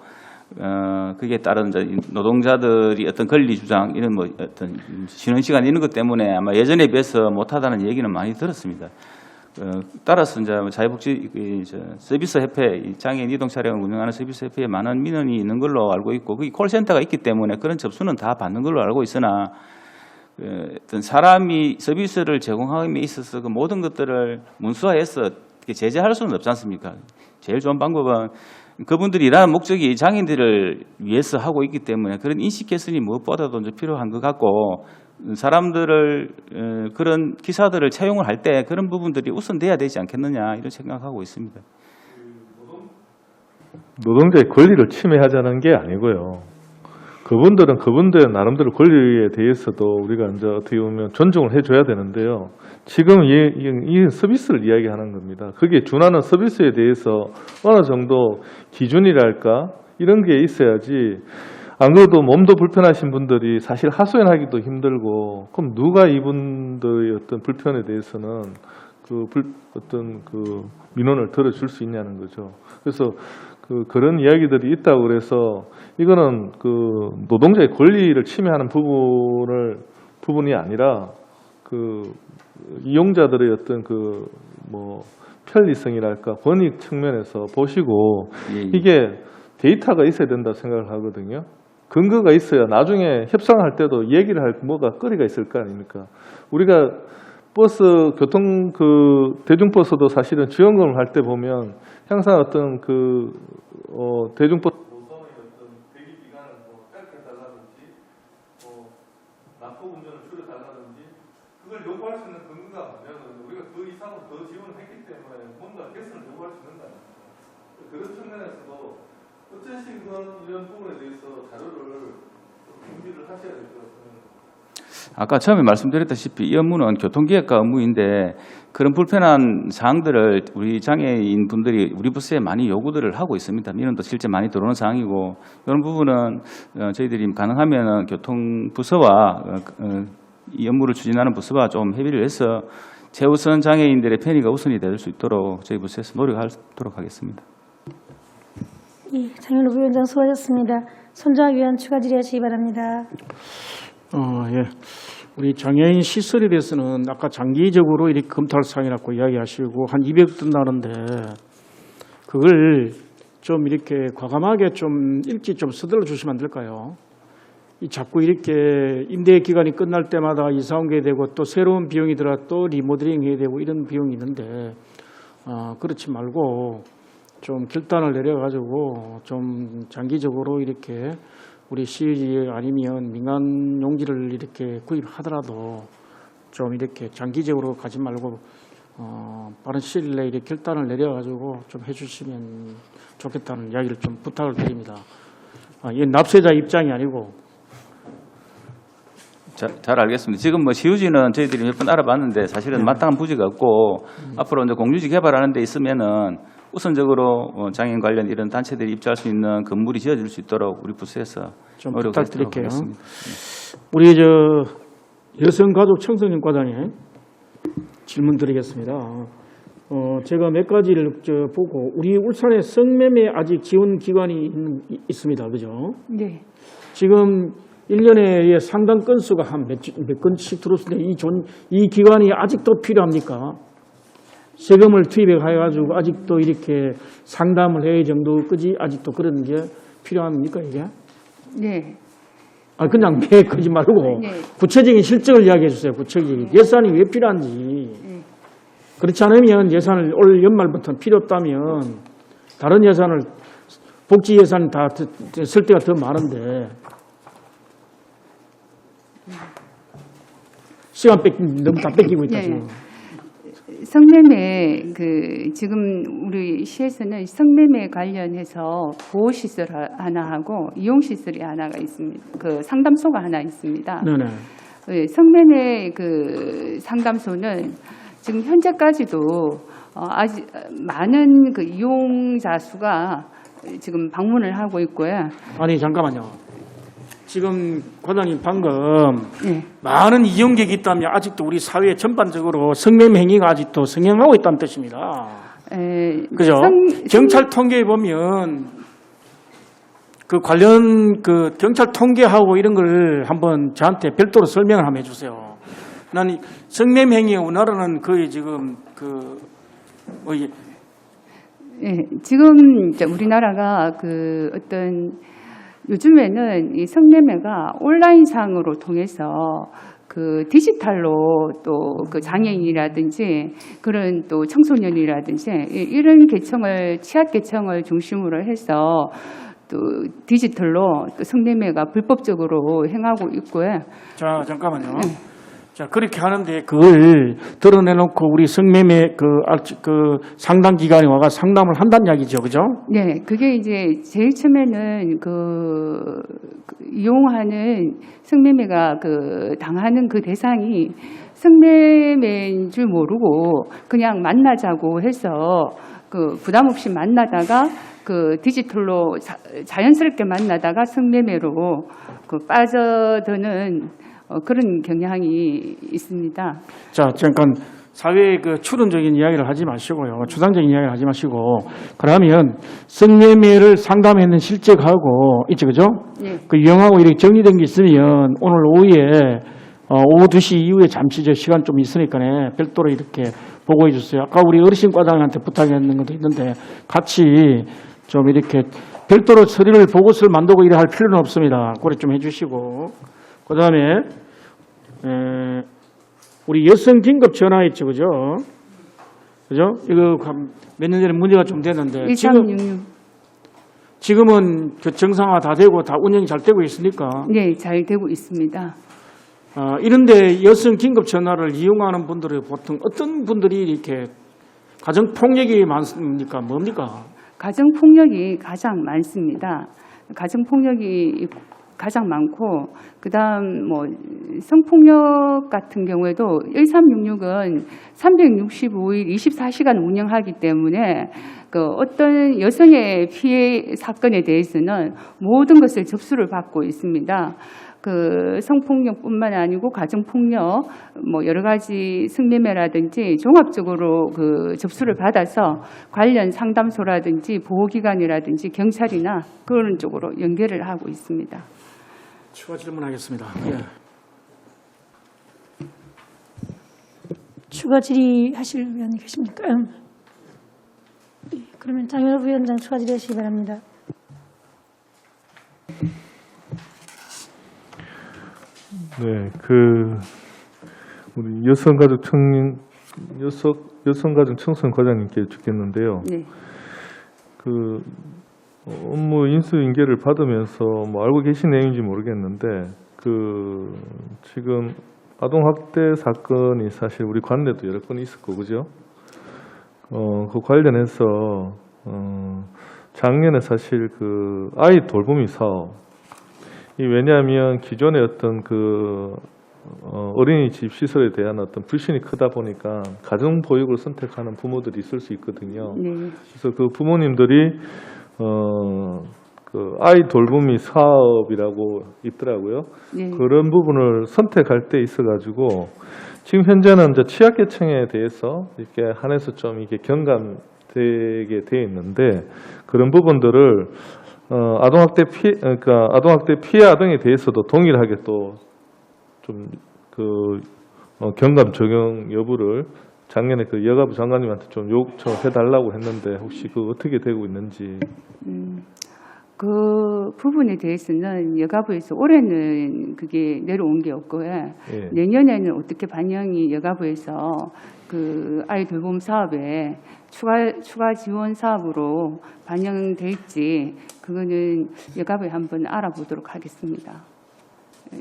그게 따른 이제 노동자들이 어떤 권리 주장 이런 뭐 어떤 쉬는 시간 이런 것 때문에 아마 예전에 비해서 못하다는 얘기는 많이 들었습니다. 따라서 이제 자유복지 서비스 협회 장애인 이동 차량을 운영하는 서비스 협회에 많은 민원이 있는 걸로 알고 있고 거기 콜센터가 있기 때문에 그런 접수는 다 받는 걸로 알고 있으나 어떤 사람이 서비스를 제공함에 있어서 그 모든 것들을 문수화해서 제재할 수는 없지 않습니까? 제일 좋은 방법은 그분들이 일하는 목적이 장애인들을 위해서 하고 있기 때문에 그런 인식 개선이 무엇보다도 이제 필요한 것 같고 사람들을 그런 기사들을 채용을 할 때 그런 부분들이 우선돼야 되지 않겠느냐 이런 생각하고 있습니다. 노동자의 권리를 침해하자는 게 아니고요. 그분들은 그분들의 나름대로 권리에 대해서도 우리가 이제 어떻게 보면 존중을 해줘야 되는데요. 지금 이 서비스를 이야기하는 겁니다. 거기에 준하는 서비스에 대해서 어느 정도 기준이랄까 이런 게 있어야지. 안 그래도 몸도 불편하신 분들이 사실 하소연하기도 힘들고 그럼 누가 이분들의 어떤 불편에 대해서는 어떤 민원을 들어줄 수 있냐는 거죠. 그래서 그런 이야기들이 있다고 그래서 이거는 노동자의 권리를 침해하는 부분이 아니라 이용자들의 어떤 편리성이랄까 권익 측면에서 보시고 이게 데이터가 있어야 된다 생각을 하거든요. 근거가 있어야 나중에 협상할 때도 얘기를 할 뭐가 거리가 있을 거 아닙니까? 우리가 대중버스도 사실은 지원금을 할 때 보면 항상 어떤 대중버스 노선의 어떤 대기 기간을 짧게 달라든지 난폭 운전을 줄여달라든지 그걸 요구할 수 있는 근거가 뭐냐면 우리가 그 이상으로 더 지원을 했기 때문에 뭔가 개선을 요구할 수 있는 거 아닙니까? 그런 측면에서도 어쨌든 이런 부분에 대해서 자료를 준비를 하셔야 될 것 같습니다. 아까 처음에 말씀드렸다시피 이 업무는 교통기획과 업무인데 그런 불편한 사항들을 우리 장애인 분들이 우리 부서에 많이 요구들을 하고 있습니다. 민원도 실제 많이 들어오는 사항이고 이런 부분은 저희들이 가능하면 교통부서와 이 업무를 추진하는 부서와 좀 협의를 해서 최우선 장애인들의 편의가 우선이 될 수 있도록 저희 부서에서 노력하도록 하겠습니다. 예, 장윤호 부위원장 수고하셨습니다. 손정학 위원 추가 질의하시기 바랍니다. 예. 우리 장애인 시설에 대해서는 아까 장기적으로 이렇게 검토할 사항이라고 이야기하시고 한 200 든다는데 그걸 좀 이렇게 과감하게 좀 일찍 좀 서둘러 주시면 안 될까요? 이 자꾸 이렇게 임대 기간이 끝날 때마다 이사 옮겨야 되고 또 새로운 비용이 들어 또 리모델링 해야 되고 이런 비용이 있는데 그렇지 말고 좀 결단을 내려가지고 좀 장기적으로 이렇게 우리 시의 아니면 민간 용지를 이렇게 구입하더라도 좀 이렇게 장기적으로 가지 말고 빠른 시일 내에 이렇게 결단을 내려가지고 좀 해주시면 좋겠다는 이야기를 좀 부탁을 드립니다. 이 납세자 입장이 아니고. 잘 알겠습니다. 지금 뭐 시유지는 저희들이 몇 번 알아봤는데 사실은 마땅한 부지가 없고 앞으로 이제 공유지 개발하는 데 있으면은 우선적으로 장애인 관련 이런 단체들이 입주할 수 있는 건물이 지어질 수 있도록 우리 부서에서 좀 노력하도록 부탁드릴게요. 하겠습니다. 우리 여성가족 청소년과장에 질문 드리겠습니다. 제가 몇 가지를 보고 우리 울산에 성매매 아직 지원 기관이 있습니다. 그죠? 네. 지금 1년에 상담 건수가 한 몇 건씩 들어오는데 이 기관이 아직도 필요합니까? 세금을 투입해가지고 아직도 이렇게 상담을 해야 정도까지 아직도 그런 게 필요합니까, 이게? 네. 그냥 매 그러지 말고 네. 구체적인 실적을 이야기해 주세요, 구체적인. 예산이 왜 필요한지. 그렇지 않으면 예산을 올 연말부터 필요 없다면 다른 예산을, 복지 예산이 다 쓸 때가 더 많은데 시간 너무 다 뺏기고 있다, 지금. 성매매 지금 우리 시에서는 성매매 관련해서 보호시설 하나 하고 이용시설이 하나가 있습니다. 상담소가 하나 있습니다. 네네. 성매매 상담소는 지금 현재까지도 아직 많은 이용자 수가 지금 방문을 하고 있고요. 아니 잠깐만요. 지금 과장님 방금 네. 많은 이용객이 있다면 아직도 우리 사회 전반적으로 성매매 행위가 아직도 성행하고 있다는 뜻입니다. 그죠? 경찰 통계에 보면 관련 경찰 통계하고 이런 걸 한번 저한테 별도로 설명을 한번 해주세요. 난 성매매 행위에 우리나라는 거의 지금 지금 이제 우리나라가 요즘에는 이 성매매가 온라인상으로 통해서 디지털로 또 장애인이라든지 그런 또 청소년이라든지 이런 취약 계층을 중심으로 해서 또 디지털로 또 성매매가 불법적으로 행하고 있고요. 자, 잠깐만요. 자, 그렇게 하는데 그걸 드러내놓고 우리 성매매 상담 기관에 와가 상담을 한다는 이야기죠, 그죠? 네, 그게 이제 제일 처음에는 이용하는 성매매가 당하는 그 대상이 성매매인 줄 모르고 그냥 만나자고 해서 부담 없이 만나다가 디지털로 자연스럽게 만나다가 성매매로 빠져드는 그런 경향이 있습니다. 자, 잠깐 사회의 추론적인 이야기를 하지 마시고요. 추상적인 이야기를 하지 마시고 그러면 성매매를 상담했는 실적하고 있죠, 그죠? 네. 유형하고 이렇게 정리된 게 있으면 오늘 오후에 오후 2시 이후에 잠시 시간 좀 있으니까 별도로 이렇게 보고해 주세요. 아까 우리 어르신 과장한테 부탁했는 것도 있는데 같이 좀 이렇게 별도로 서류를 보고서를 만들고 이래 할 필요는 없습니다. 그래 좀 해주시고 그 다음에 우리 여성 긴급 전화 있죠, 그죠? 그죠? 이거 몇 년 전에 문제가 좀 됐는데 1366. 지금은 정상화 다 되고 다 운영이 잘 되고 있으니까. 네, 잘 되고 있습니다. 이런데 여성 긴급 전화를 이용하는 분들이 보통 어떤 분들이 이렇게 가정 폭력이 많습니까? 뭡니까? 가정 폭력이 가장 많습니다. 가정 폭력이 가장 많고, 그다음 뭐 성폭력 같은 경우에도 1366은 365일 24시간 운영하기 때문에 그 어떤 여성의 피해 사건에 대해서는 모든 것을 접수를 받고 있습니다. 그 성폭력뿐만 아니고 가정폭력, 뭐 여러 가지 성매매라든지 종합적으로 그 접수를 받아서 관련 상담소라든지 보호기관이라든지 경찰이나 그런 쪽으로 연결을 하고 있습니다. 추가 질문하겠습니다. 예. 추가 질의하실 의원이 계십니까? 네, 그러면 장현우 부위원장 추가 질의하시기 바랍니다. 네, 우리 여성가족 청소년 과장님께 주겠는데요. 네. 업무 인수인계를 받으면서 뭐 알고 계신 내용인지 모르겠는데 지금 아동학대 사건이 사실 우리 관내도 여러 건 있었고, 그죠? 그 관련해서 작년에 사실 아이 돌보미 사업, 왜냐하면 기존의 어떤 어린이집 시설에 대한 어떤 불신이 크다 보니까 가정보육을 선택하는 부모들이 있을 수 있거든요. 네. 그래서 그 부모님들이 아이 돌보미 사업이라고 있더라고요. 네. 그런 부분을 선택할 때 있어가지고 지금 현재는 이제 취약계층에 대해서 이렇게 한해서 좀 이게 경감되게 돼 있는데, 그런 부분들을 아동학대 피해 아동에 대해서도 동일하게 또 좀 경감 적용 여부를 작년에 여가부 장관님한테 좀 요청해달라고 했는데, 혹시 어떻게 되고 있는지. 그 부분에 대해서는 여가부에서 올해는 그게 내려온 게 없고요. 예. 내년에는 어떻게 반영이 여가부에서 그 아이 돌봄 사업에 추가 지원 사업으로 반영될지 그거는 여가부에 한번 알아보도록 하겠습니다.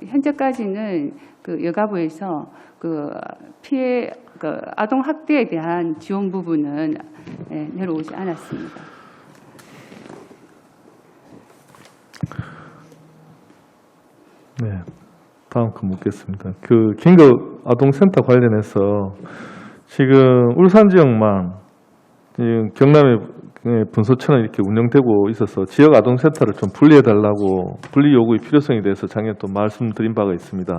현재까지는 그 여가부에서 피해 아동 학대에 대한 지원 부분은 내려오지 않았습니다. 네, 다음 거 묻겠습니다. 긴급 아동센터 관련해서 지금 울산 지역만 지금 경남에 분소처럼 이렇게 운영되고 있어서 지역 아동센터를 좀 분리해달라고 분리 요구의 필요성에 대해서 작년에 또 말씀드린 바가 있습니다.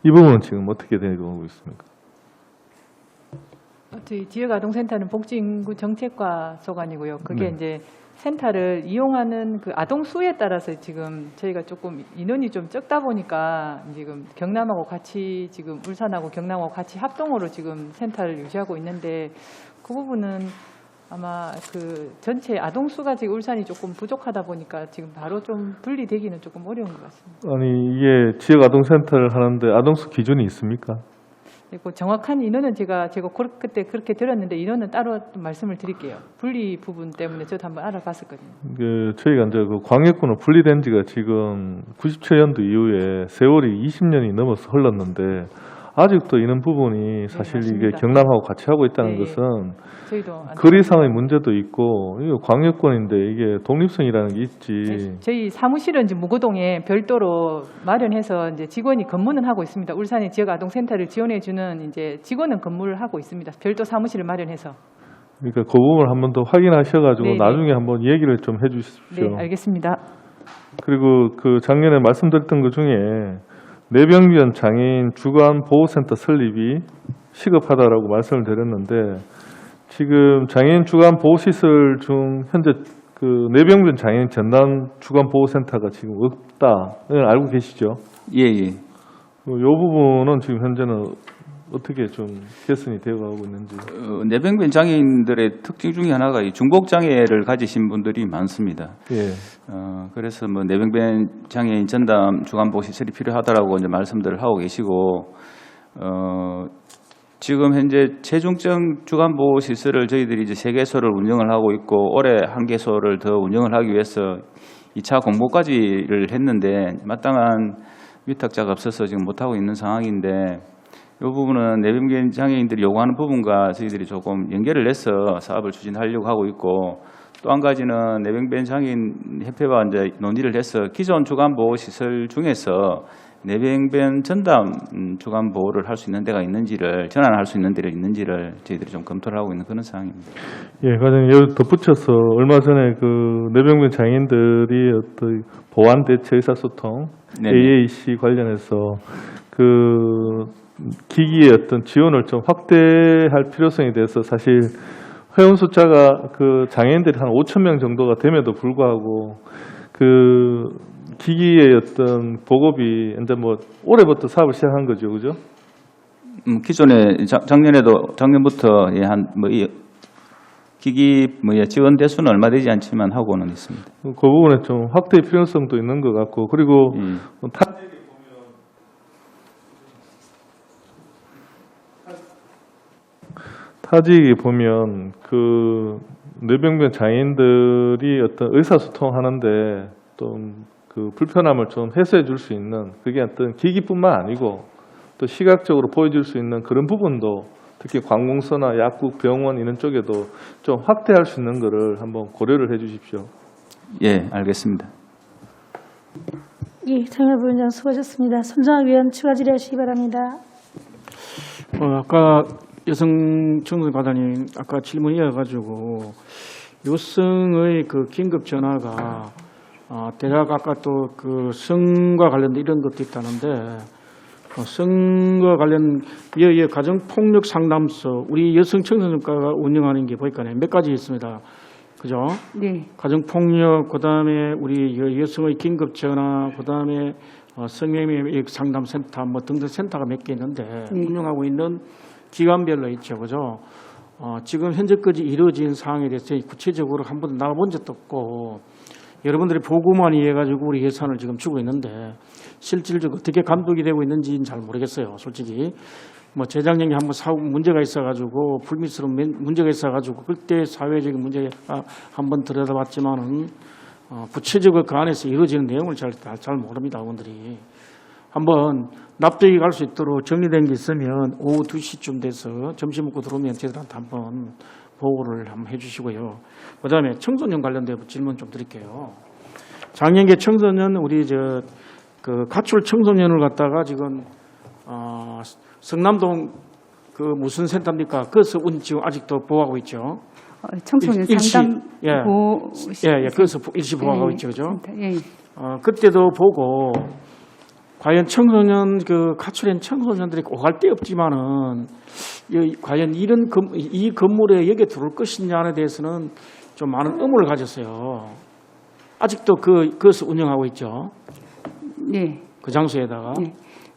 이 부분은 지금 어떻게 되고 있습니까? 저희 지역 아동센터는 복지인구 정책과 소관이고요. 그게 네. 이제 센터를 이용하는 그 아동 수에 따라서 지금 저희가 조금 인원이 좀 적다 보니까 지금 경남하고 같이 지금 울산하고 경남하고 같이 합동으로 지금 센터를 유지하고 있는데, 그 부분은 아마 전체 아동 수가 지금 울산이 조금 부족하다 보니까 지금 바로 좀 분리되기는 조금 어려운 것 같습니다. 아니, 이게 지역 아동센터를 하는데 아동수 기준이 있습니까? 그리고 정확한 인원은 제가 그때 그렇게 들었는데 인원은 따로 좀 말씀을 드릴게요. 분리 부분 때문에 저도 한번 알아봤었거든요. 저희가 이제 광역군으로 분리된 지가 지금 97년도 이후에 세월이 20년이 넘어서 흘렀는데 아직도 이런 부분이 사실 이게 경남하고 같이 하고 있다는 네, 것은 저희도 거리상의 문제도 있고, 이거 광역권인데 이게 독립성이라는 게 있지. 저희 사무실은 이제 무고동에 별도로 마련해서 이제 직원이 근무는 하고 있습니다. 울산의 지역 아동센터를 지원해주는 이제 직원은 근무를 하고 있습니다. 별도 사무실을 마련해서. 그러니까 그 부분을 한 번 더 확인하셔가지고 네네. 나중에 한번 얘기를 좀 해주십시오. 네, 알겠습니다. 그리고 작년에 말씀드렸던 것 중에 뇌병변 장애인 주간 보호센터 설립이 시급하다라고 말씀을 드렸는데, 지금 장애인 주간 보호시설 중 현재 뇌병변 장애인 전담 주간 보호센터가 지금 없다는 알고 계시죠? 예, 예. 이 부분은 지금 현재는 어떻게 좀 개선이 되어가고 있는지. 뇌병변 장애인들의 특징 중에 하나가 이 중복 장애를 가지신 분들이 많습니다. 예. 그래서 뭐 뇌병변 장애인 전담 주간 보호 시설이 필요하다라고 이제 말씀들을 하고 계시고, 지금 현재 체중증 주간 보호 시설을 저희들이 이제 3개소를 운영을 하고 있고, 올해 1개소를 더 운영을 하기 위해서 2차 공모까지를 했는데 마땅한 위탁자가 없어서 지금 못 하고 있는 상황인데, 이 부분은 뇌병변 장애인들이 요구하는 부분과 저희들이 조금 연결을 해서 사업을 추진하려고 하고 있고, 또 한 가지는 내병변 장애인 협회와 이제 논의를 해서 기존 주간 보호 시설 중에서 내병변 전담 주간 보호를 할 수 있는 데가 있는지를, 전환할 수 있는 데가 있는지를 저희들이 좀 검토를 하고 있는 그런 상황입니다. 예, 과장님 여기 덧붙여서 얼마 전에 그 뇌병변 장애인들이 어떤 보완 대체 의사소통 네네. AAC 관련해서 그 기기의 어떤 지원을 좀 확대할 필요성에 대해서 사실 회원 숫자가 그 장애인들이 한 5,000명 정도가 됨에도 불구하고 그 기기의 어떤 보급이 이제 뭐 올해부터 사업을 시작한 거죠, 그죠? 기존에 작년부터 예, 기기 지원 대수는 얼마 되지 않지만 하고는 있습니다. 그 부분에 좀 확대 필요성도 있는 것 같고, 그리고 타직에 보면 그 뇌병변 장애인들이 어떤 의사소통하는데 좀 그 불편함을 좀 해소해 줄 수 있는, 그게 어떤 기기뿐만 아니고 또 시각적으로 보여줄 수 있는 그런 부분도 특히 관공서나 약국, 병원 이런 쪽에도 좀 확대할 수 있는 거를 한번 고려를 해 주십시오. 예, 알겠습니다. 예, 장애부위원장 수고하셨습니다. 손정학 위원 추가 질의하시기 바랍니다. 아까 여성 청소년 과장님 아까 질문 이어가지고 여성의 그 긴급 전화가 대략 아까 또 그 성과 관련된 이런 것도 있다는데 성과 관련 가정폭력 상담소 우리 여성 청소년과가 운영하는 게 보니까 몇 가지 있습니다. 그죠? 네. 가정폭력, 그다음에 우리 여성의 긴급 전화, 그다음에 성매매 상담센터 뭐 등등 센터가 몇 개 있는데 운영하고 있는 기관별로 있죠, 그죠? 지금 현재까지 이루어진 사항에 대해서 구체적으로 한 번도 나가본 적도 없고 여러분들이 보고만 해가지고 우리 예산을 지금 주고 있는데 실질적으로 어떻게 감독이 되고 있는지는 잘 모르겠어요, 솔직히. 뭐 재작년에 한번 문제가 있어가지고 불미스러운 문제가 있어가지고 그때 사회적인 문제 한번 들여다봤지만은 구체적으로 그 안에서 이루어지는 내용을 잘 모릅니다, 의원들이. 한번 납득이 갈 수 있도록 정리된 게 있으면 오후 2시쯤 돼서 점심 먹고 들어오면 저희들한테 한번 보고를 한번 해주시고요. 그다음에 청소년 관련된 질문 좀 드릴게요. 작년에 청소년 우리 그 가출 청소년을 갖다가 지금 성남동 그 무슨 센터입니까? 그래서 지금 아직도 보호하고 있죠. 청소년 상담 보호 그래서 일시 보호하고 있죠, 그죠? 예. 그때도 보고 과연 청소년 그 가출한 청소년들이 오갈 데 없지만은 과연 이 건물에 여기에 들어올 것이냐에 대해서는 좀 많은 의문을 가졌어요. 아직도 그것을 운영하고 있죠. 네. 그 장소에다가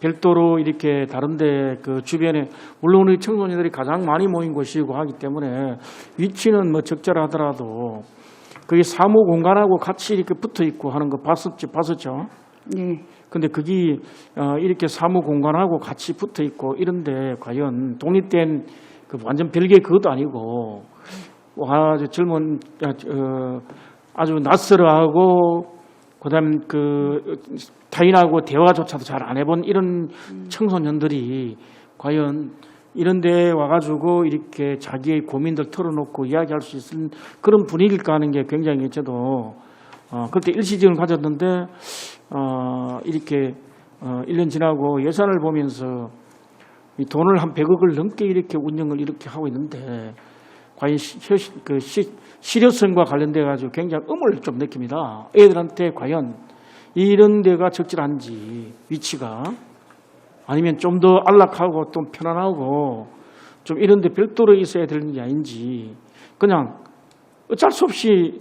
별도로 이렇게 다른데 그 주변에 물론 우리 청소년들이 가장 많이 모인 곳이고 하기 때문에 위치는 뭐 적절하더라도 그게 사무 공간하고 같이 이렇게 붙어 있고 하는 거 봤었죠? 네. 근데 그게 이렇게 사무 공간하고 같이 붙어 있고 이런데 과연 독립된 그 완전 별개의 그것도 아니고 아주 젊은 아주 낯설어하고 그다음 그 타인하고 대화조차도 잘 안 해본 이런 청소년들이 과연 이런 데 와가지고 이렇게 자기의 고민들 털어놓고 이야기할 수 있는 그런 분위기일까 하는 게 굉장히 저도 그때 일시적으로 가졌는데 이렇게 1년 지나고 예산을 보면서 이 돈을 한 100억을 넘게 이렇게 운영을 이렇게 하고 있는데 과연 실효성과 관련돼 가지고 굉장히 의문을 좀 느낍니다. 애들한테 과연 이런 데가 적절한지 위치가 아니면 좀 더 안락하고 좀 편안하고 좀 이런 데 별도로 있어야 되는 게 아닌지 그냥 어쩔 수 없이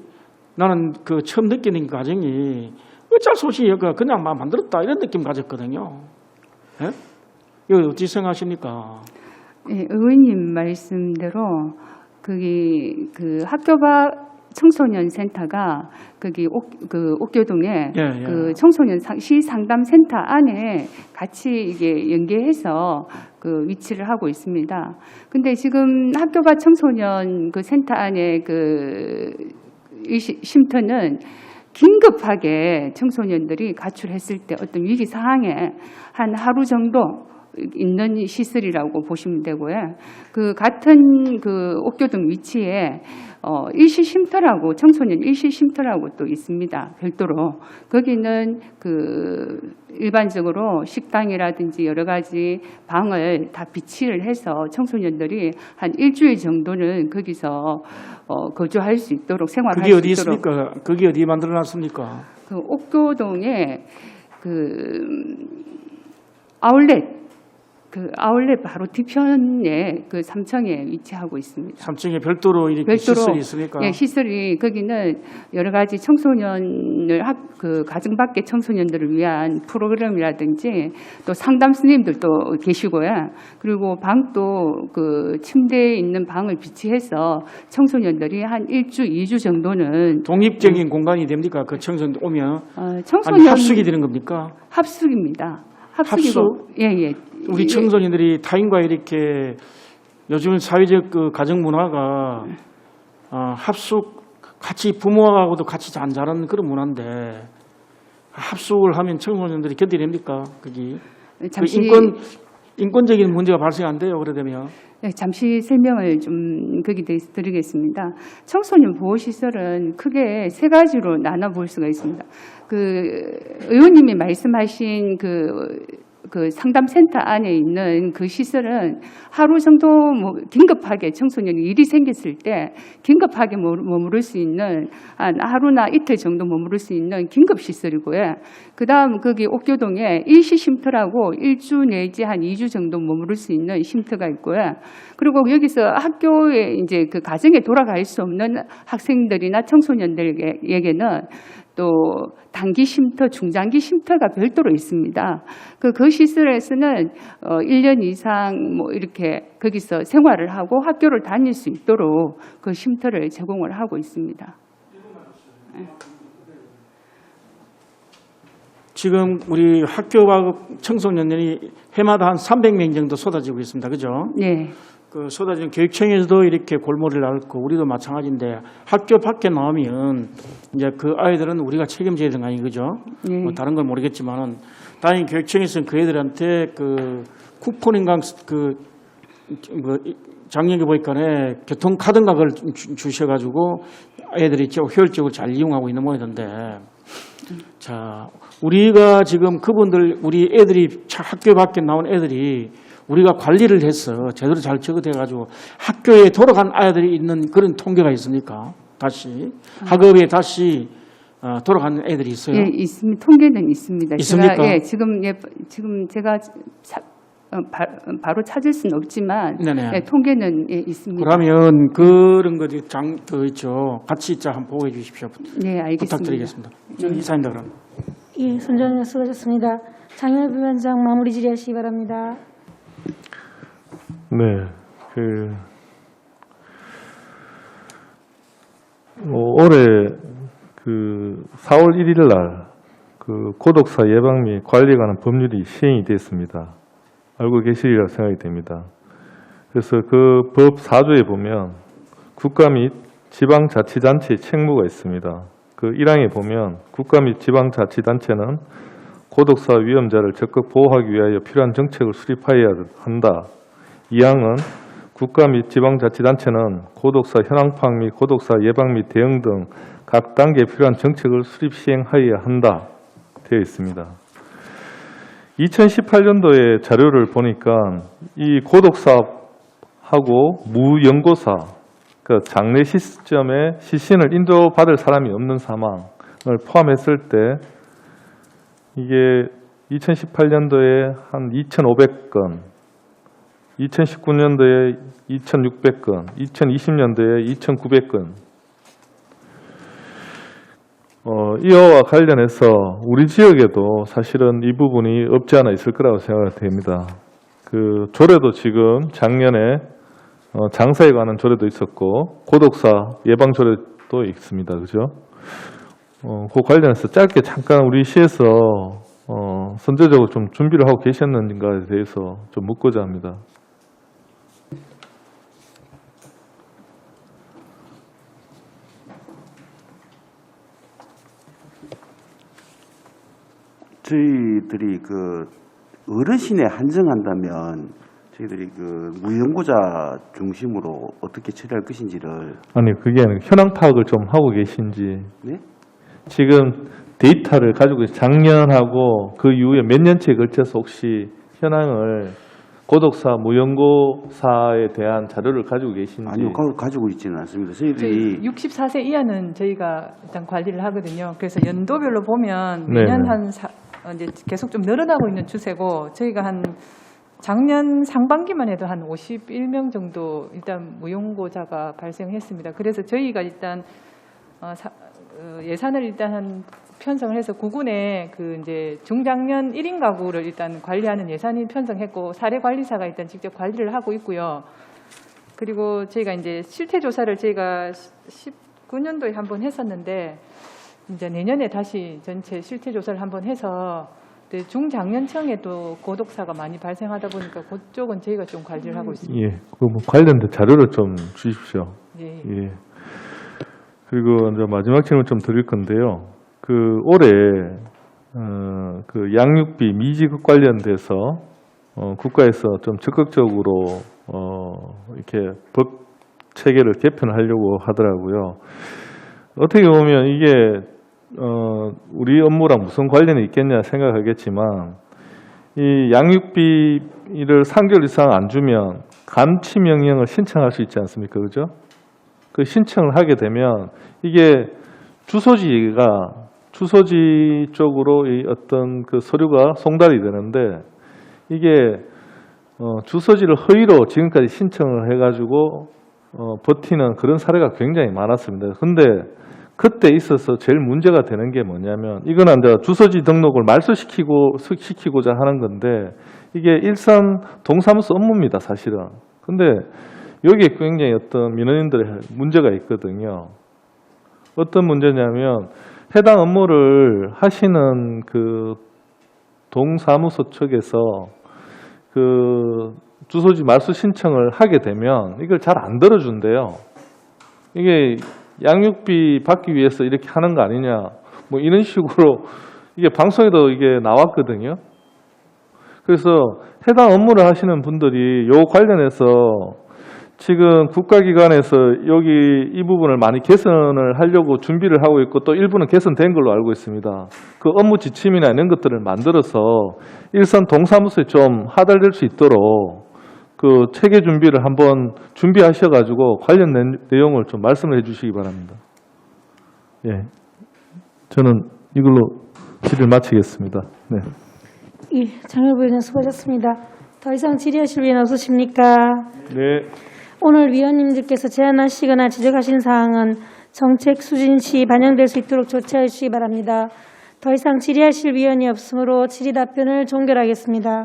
나는 그 처음 느끼는 과정이 어쩔 수 없이 여기가 그냥 만들었다 이런 느낌 가졌거든요. 예? 이거 어떻게 생각하십니까? 네, 의원님 말씀대로 그 학교 밖 청소년 센터가 거기 옥교동에 그 청소년 시 상담 센터 안에 같이 이게 연계해서 그 위치를 하고 있습니다. 근데 지금 학교 밖 청소년 그 센터 안에 그 쉼터는 긴급하게 청소년들이 가출했을 때 어떤 위기 상황에 한 하루 정도 있는 시설이라고 보시면 되고요. 그 같은 그 옥교동 위치에 일시 쉼터라고 청소년 일시 쉼터라고 또 있습니다. 별도로 거기는 그 일반적으로 식당이라든지 여러 가지 방을 다 비치를 해서 청소년들이 한 일주일 정도는 거기서 거주할 수 있도록 생활할 그게 수 어디 있도록. 있습니까? 그게 어디 만들어놨습니까? 그 옥교동에 그 아울렛 바로 뒤편에 그 3층에 위치하고 있습니다. 3층에 별도로 이렇게 시설이 있습니까? 예, 시설이 거기는 여러 가지 청소년을 그 가정 밖의 청소년들을 위한 프로그램이라든지 또 상담 스님들도 계시고요. 그리고 방도 그 침대에 있는 방을 비치해서 청소년들이 한 1주, 2주 정도는 독립적인 공간이 됩니까? 그 청소년 오면 청소년 아니, 합숙이 되는 겁니까? 합숙입니다. 합숙이고 예. 우리 청소년들이 타인과 이렇게 요즘 사회적 그 가정 문화가 합숙 같이 부모하고도 같이 안 자라는 그런 문화인데 합숙을 하면 청소년들이 견디냅니까? 거기 잠시 그 인권적인 문제가 발생 안 돼요. 그러되면 네, 잠시 설명을 좀 거기에 대해서 드리겠습니다. 청소년 보호시설은 크게 세 가지로 나눠볼 수가 있습니다. 그 의원님이 말씀하신 그 상담센터 안에 있는 그 시설은 하루 정도 긴급하게 청소년이 일이 생겼을 때 긴급하게 머무를 수 있는 한 하루나 이틀 정도 머무를 수 있는 긴급 시설이고요. 그다음 거기 옥교동에 일시 쉼터라고 1주 내지 한 2주 정도 머무를 수 있는 쉼터가 있고요. 그리고 여기서 학교에 이제 그 가정에 돌아갈 수 없는 학생들이나 청소년들에게는 또 단기 쉼터, 중장기 쉼터가 별도로 있습니다. 그 시설에서는 1년 이상 이렇게 거기서 생활을 하고 학교를 다닐 수 있도록 그 쉼터를 제공을 하고 있습니다. 지금 우리 학교 밖 청소년들이 해마다 한 300명 정도 쏟아지고 있습니다. 그죠? 네. 그 쏟아지는 교육청에서도 이렇게 골머리를 앓고 우리도 마찬가지인데 학교 밖에 나오면 이제 그 아이들은 우리가 책임져야 되는 거 아니에요, 그죠? 네. 다른 건 모르겠지만은 다행히 교육청에서는 그 애들한테 그 쿠폰인가 작년에 보니까네 교통카드인가 그걸 주셔가지고 애들이 효율적으로 잘 이용하고 있는 모양이던데. 자, 우리가 지금 그분들 우리 애들이 학교 밖에 나온 애들이 우리가 관리를 해서 제대로 잘 적어돼가지고 학교에 돌아간 아이들이 있는 그런 통계가 있습니까? 다시 학업에 다시 돌아가는 애들이 있어요? 예, 있습니다. 통계는 있습니다. 있습니까? 지금 제가 바로 찾을 수는 없지만 네네. 통계는 있습니다. 그러면 그런 것이 있죠. 같이 한번 보고해 주십시오. 네, 알겠습니다. 부탁드리겠습니다. 이사입니다. 그럼. 예, 손정현 수고하셨습니다. 장현일 부위원장 마무리 질의하시기 바랍니다. 네, 올해 4월 1일 날 고독사 예방 및 관리에 관한 법률이 시행이 됐습니다. 알고 계시리라 생각이 됩니다. 그래서 그 법 4조에 보면 국가 및 지방자치단체의 책무가 있습니다. 그 1항에 보면 국가 및 지방자치단체는 고독사 위험자를 적극 보호하기 위하여 필요한 정책을 수립하여야 한다. 2항은 국가 및 지방자치단체는 고독사 현황 파악 및 고독사 예방 및 대응 등 각 단계에 필요한 정책을 수립 시행하여야 한다 되어 있습니다. 2018년도에 자료를 보니까 이 고독사하고 무연고사, 그 장례 시점에 시신을 인도받을 사람이 없는 사망을 포함했을 때 이게 2018년도에 한 2,500건, 2019년도에 2,600건, 2020년도에 2,900건. 이와 관련해서 우리 지역에도 사실은 이 부분이 없지 않아 있을 거라고 생각됩니다. 그 조례도 지금 작년에 장사에 관한 조례도 있었고 고독사 예방 조례도 있습니다. 그죠? 그 관련해서 짧게 잠깐 우리 시에서 선제적으로 좀 준비를 하고 계셨는가에 대해서 좀 묻고자 합니다. 저희들이 그 어르신에 한정한다면 저희들이 그 무연고자 중심으로 어떻게 처리할 것인지를. 아니, 그게 아니고 현황 파악을 좀 하고 계신지. 네? 지금 데이터를 가지고 작년하고 그 이후에 몇 년치에 걸쳐서 혹시 현황을 고독사, 무연고사에 대한 자료를 가지고 계신지. 아니요, 가지고 있지는 않습니다. 저희 저희들이 64세 이하는 저희가 일단 관리를 하거든요. 그래서 연도별로 보면 네네. 매년 이제 계속 좀 늘어나고 있는 추세고, 저희가 한 작년 상반기만 해도 한 51명 정도 일단 무용고자가 발생했습니다. 그래서 저희가 일단 예산을 일단 편성을 해서 구군에 그 이제 중장년 1인 가구를 일단 관리하는 예산이 편성했고, 사례관리사가 일단 직접 관리를 하고 있고요. 그리고 저희가 이제 실태 조사를 저희가 19년도에 한번 했었는데, 이제 내년에 다시 전체 실태 조사를 한번 해서 중장년층에 또 고독사가 많이 발생하다 보니까 그쪽은 저희가 좀 관리를 하고 있습니다. 예, 그 뭐 관련된 자료를 좀 주십시오. 예. 예. 그리고 이제 마지막 질문 좀 드릴 건데요. 그 올해 그 양육비 미지급 관련돼서 국가에서 좀 적극적으로 이렇게 법 체계를 개편하려고 하더라고요. 어떻게 보면 이게 우리 업무랑 무슨 관련이 있겠냐 생각하겠지만, 이 양육비를 3개월 이상 안 주면 감치 명령을 신청할 수 있지 않습니까? 그죠? 그 신청을 하게 되면 이게 주소지 쪽으로 이 어떤 그 서류가 송달이 되는데, 이게 주소지를 허위로 지금까지 신청을 해가지고 버티는 그런 사례가 굉장히 많았습니다. 근데 그때 있어서 제일 문제가 되는 게 뭐냐면, 이건 이제 주소지 등록을 말소시키고자 하는 건데, 이게 일선 동사무소 업무입니다, 사실은. 근데 여기에 굉장히 어떤 민원인들의 문제가 있거든요. 어떤 문제냐면, 해당 업무를 하시는 그 동사무소 측에서 그 주소지 말소 신청을 하게 되면 이걸 잘 안 들어준대요. 이게 양육비 받기 위해서 이렇게 하는 거 아니냐, 뭐 이런 식으로 이게 방송에도 이게 나왔거든요. 그래서 해당 업무를 하시는 분들이 요 관련해서 지금 국가기관에서 여기 이 부분을 많이 개선을 하려고 준비를 하고 있고, 또 일부는 개선된 걸로 알고 있습니다. 그 업무 지침이나 이런 것들을 만들어서 일선 동사무소에 좀 하달될 수 있도록 그 체계 준비를 한번 준비하셔가지고 관련 내용을 좀 말씀을 해주시기 바랍니다. 예, 저는 이걸로 질의를 마치겠습니다. 네. 예, 장혁부 의원 수고하셨습니다. 더 이상 질의하실 위원 없으십니까? 네. 오늘 위원님들께서 제안하시거나 지적하신 사항은 정책 수진 시 반영될 수 있도록 조치해 주시기 바랍니다. 더 이상 질의하실 위원이 없으므로 질의 답변을 종결하겠습니다.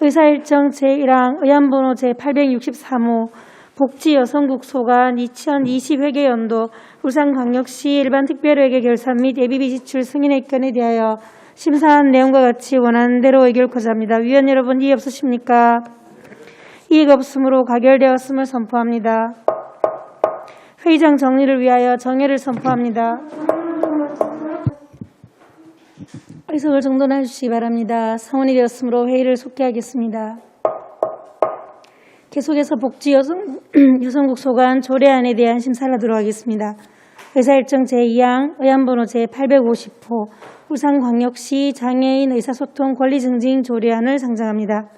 의사일정 제1항 의안번호 제863호 복지여성국 소관 2020회계연도 울산광역시 일반특별회계 결산 및 예비비 지출 승인의 건에 대하여 심사한 내용과 같이 원하는 대로 의결코자 합니다. 위원 여러분, 이의 없으십니까? 이의가 없으므로 가결되었음을 선포합니다. 회의장 정리를 위하여 정회를 선포합니다. 의석을 정돈해 주시기 바랍니다. 성원이 되었으므로 회의를 속개하겠습니다. 계속해서 복지여성국 소관 조례안에 대한 심사를 하도록 하겠습니다. 의사일정 제2항 의안번호 제850호 울산광역시 장애인 의사소통 권리증진 조례안을 상정합니다.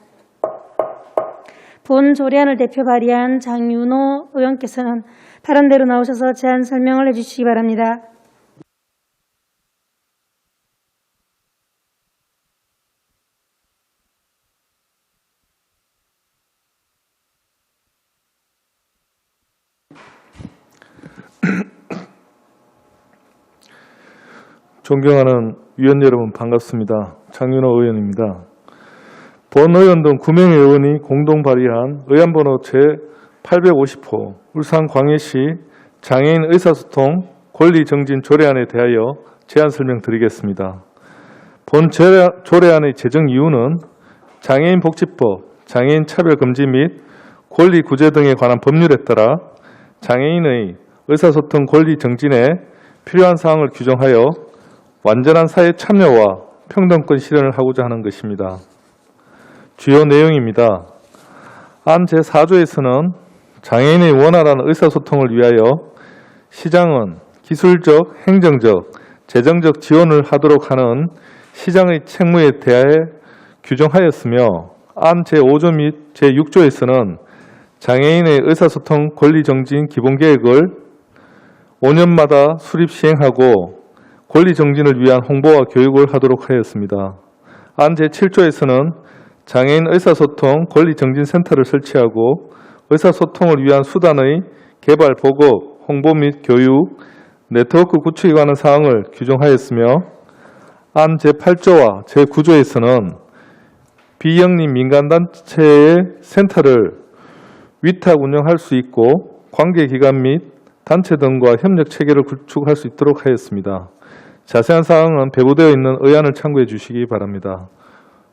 본 조례안을 대표 발의한 장윤호 의원께서는 다른 데로 나오셔서 제안 설명을 해주시기 바랍니다. 존경하는 위원 여러분, 반갑습니다. 장윤호 의원입니다. 본 의원 등 9명의 의원이 공동 발의한 의안번호 제850호 울산광역시 장애인 의사소통 권리증진 조례안에 대하여 제안 설명드리겠습니다. 본 조례안의 제정 이유는 장애인 복지법, 장애인 차별금지 및 권리구제 등에 관한 법률에 따라 장애인의 의사소통 권리 증진에 필요한 사항을 규정하여 완전한 사회 참여와 평등권 실현을 하고자 하는 것입니다. 주요 내용입니다. 안 제4조에서는 장애인의 원활한 의사소통을 위하여 시장은 기술적, 행정적, 재정적 지원을 하도록 하는 시장의 책무에 대하여 규정하였으며 안 제5조 및 제6조에서는 장애인의 의사소통 권리정진 기본계획을 5년마다 수립 시행하고 권리정진을 위한 홍보와 교육을 하도록 하였습니다. 안 제7조에서는 장애인 의사소통 권리정진센터를 설치하고 의사소통을 위한 수단의 개발, 보급, 홍보 및 교육, 네트워크 구축에 관한 사항을 규정하였으며 안 제8조와 제9조에서는 비영리 민간단체의 센터를 위탁 운영할 수 있고 관계기관 및 단체 등과 협력체계를 구축할 수 있도록 하였습니다. 자세한 사항은 배부되어 있는 의안을 참고해 주시기 바랍니다.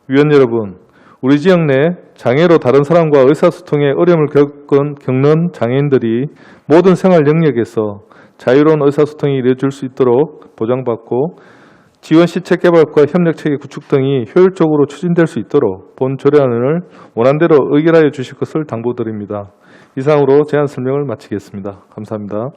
위원 여러분, 우리 지역 내 장애로 다른 사람과 의사소통에 어려움을 겪는 장애인들이 모든 생활 영역에서 자유로운 의사소통이 이루어질 수 있도록 보장받고 지원 시책 개발과 협력체계 구축 등이 효율적으로 추진될 수 있도록 본 조례안을 원안대로 의결하여 주실 것을 당부드립니다. 이상으로 제안 설명을 마치겠습니다. 감사합니다.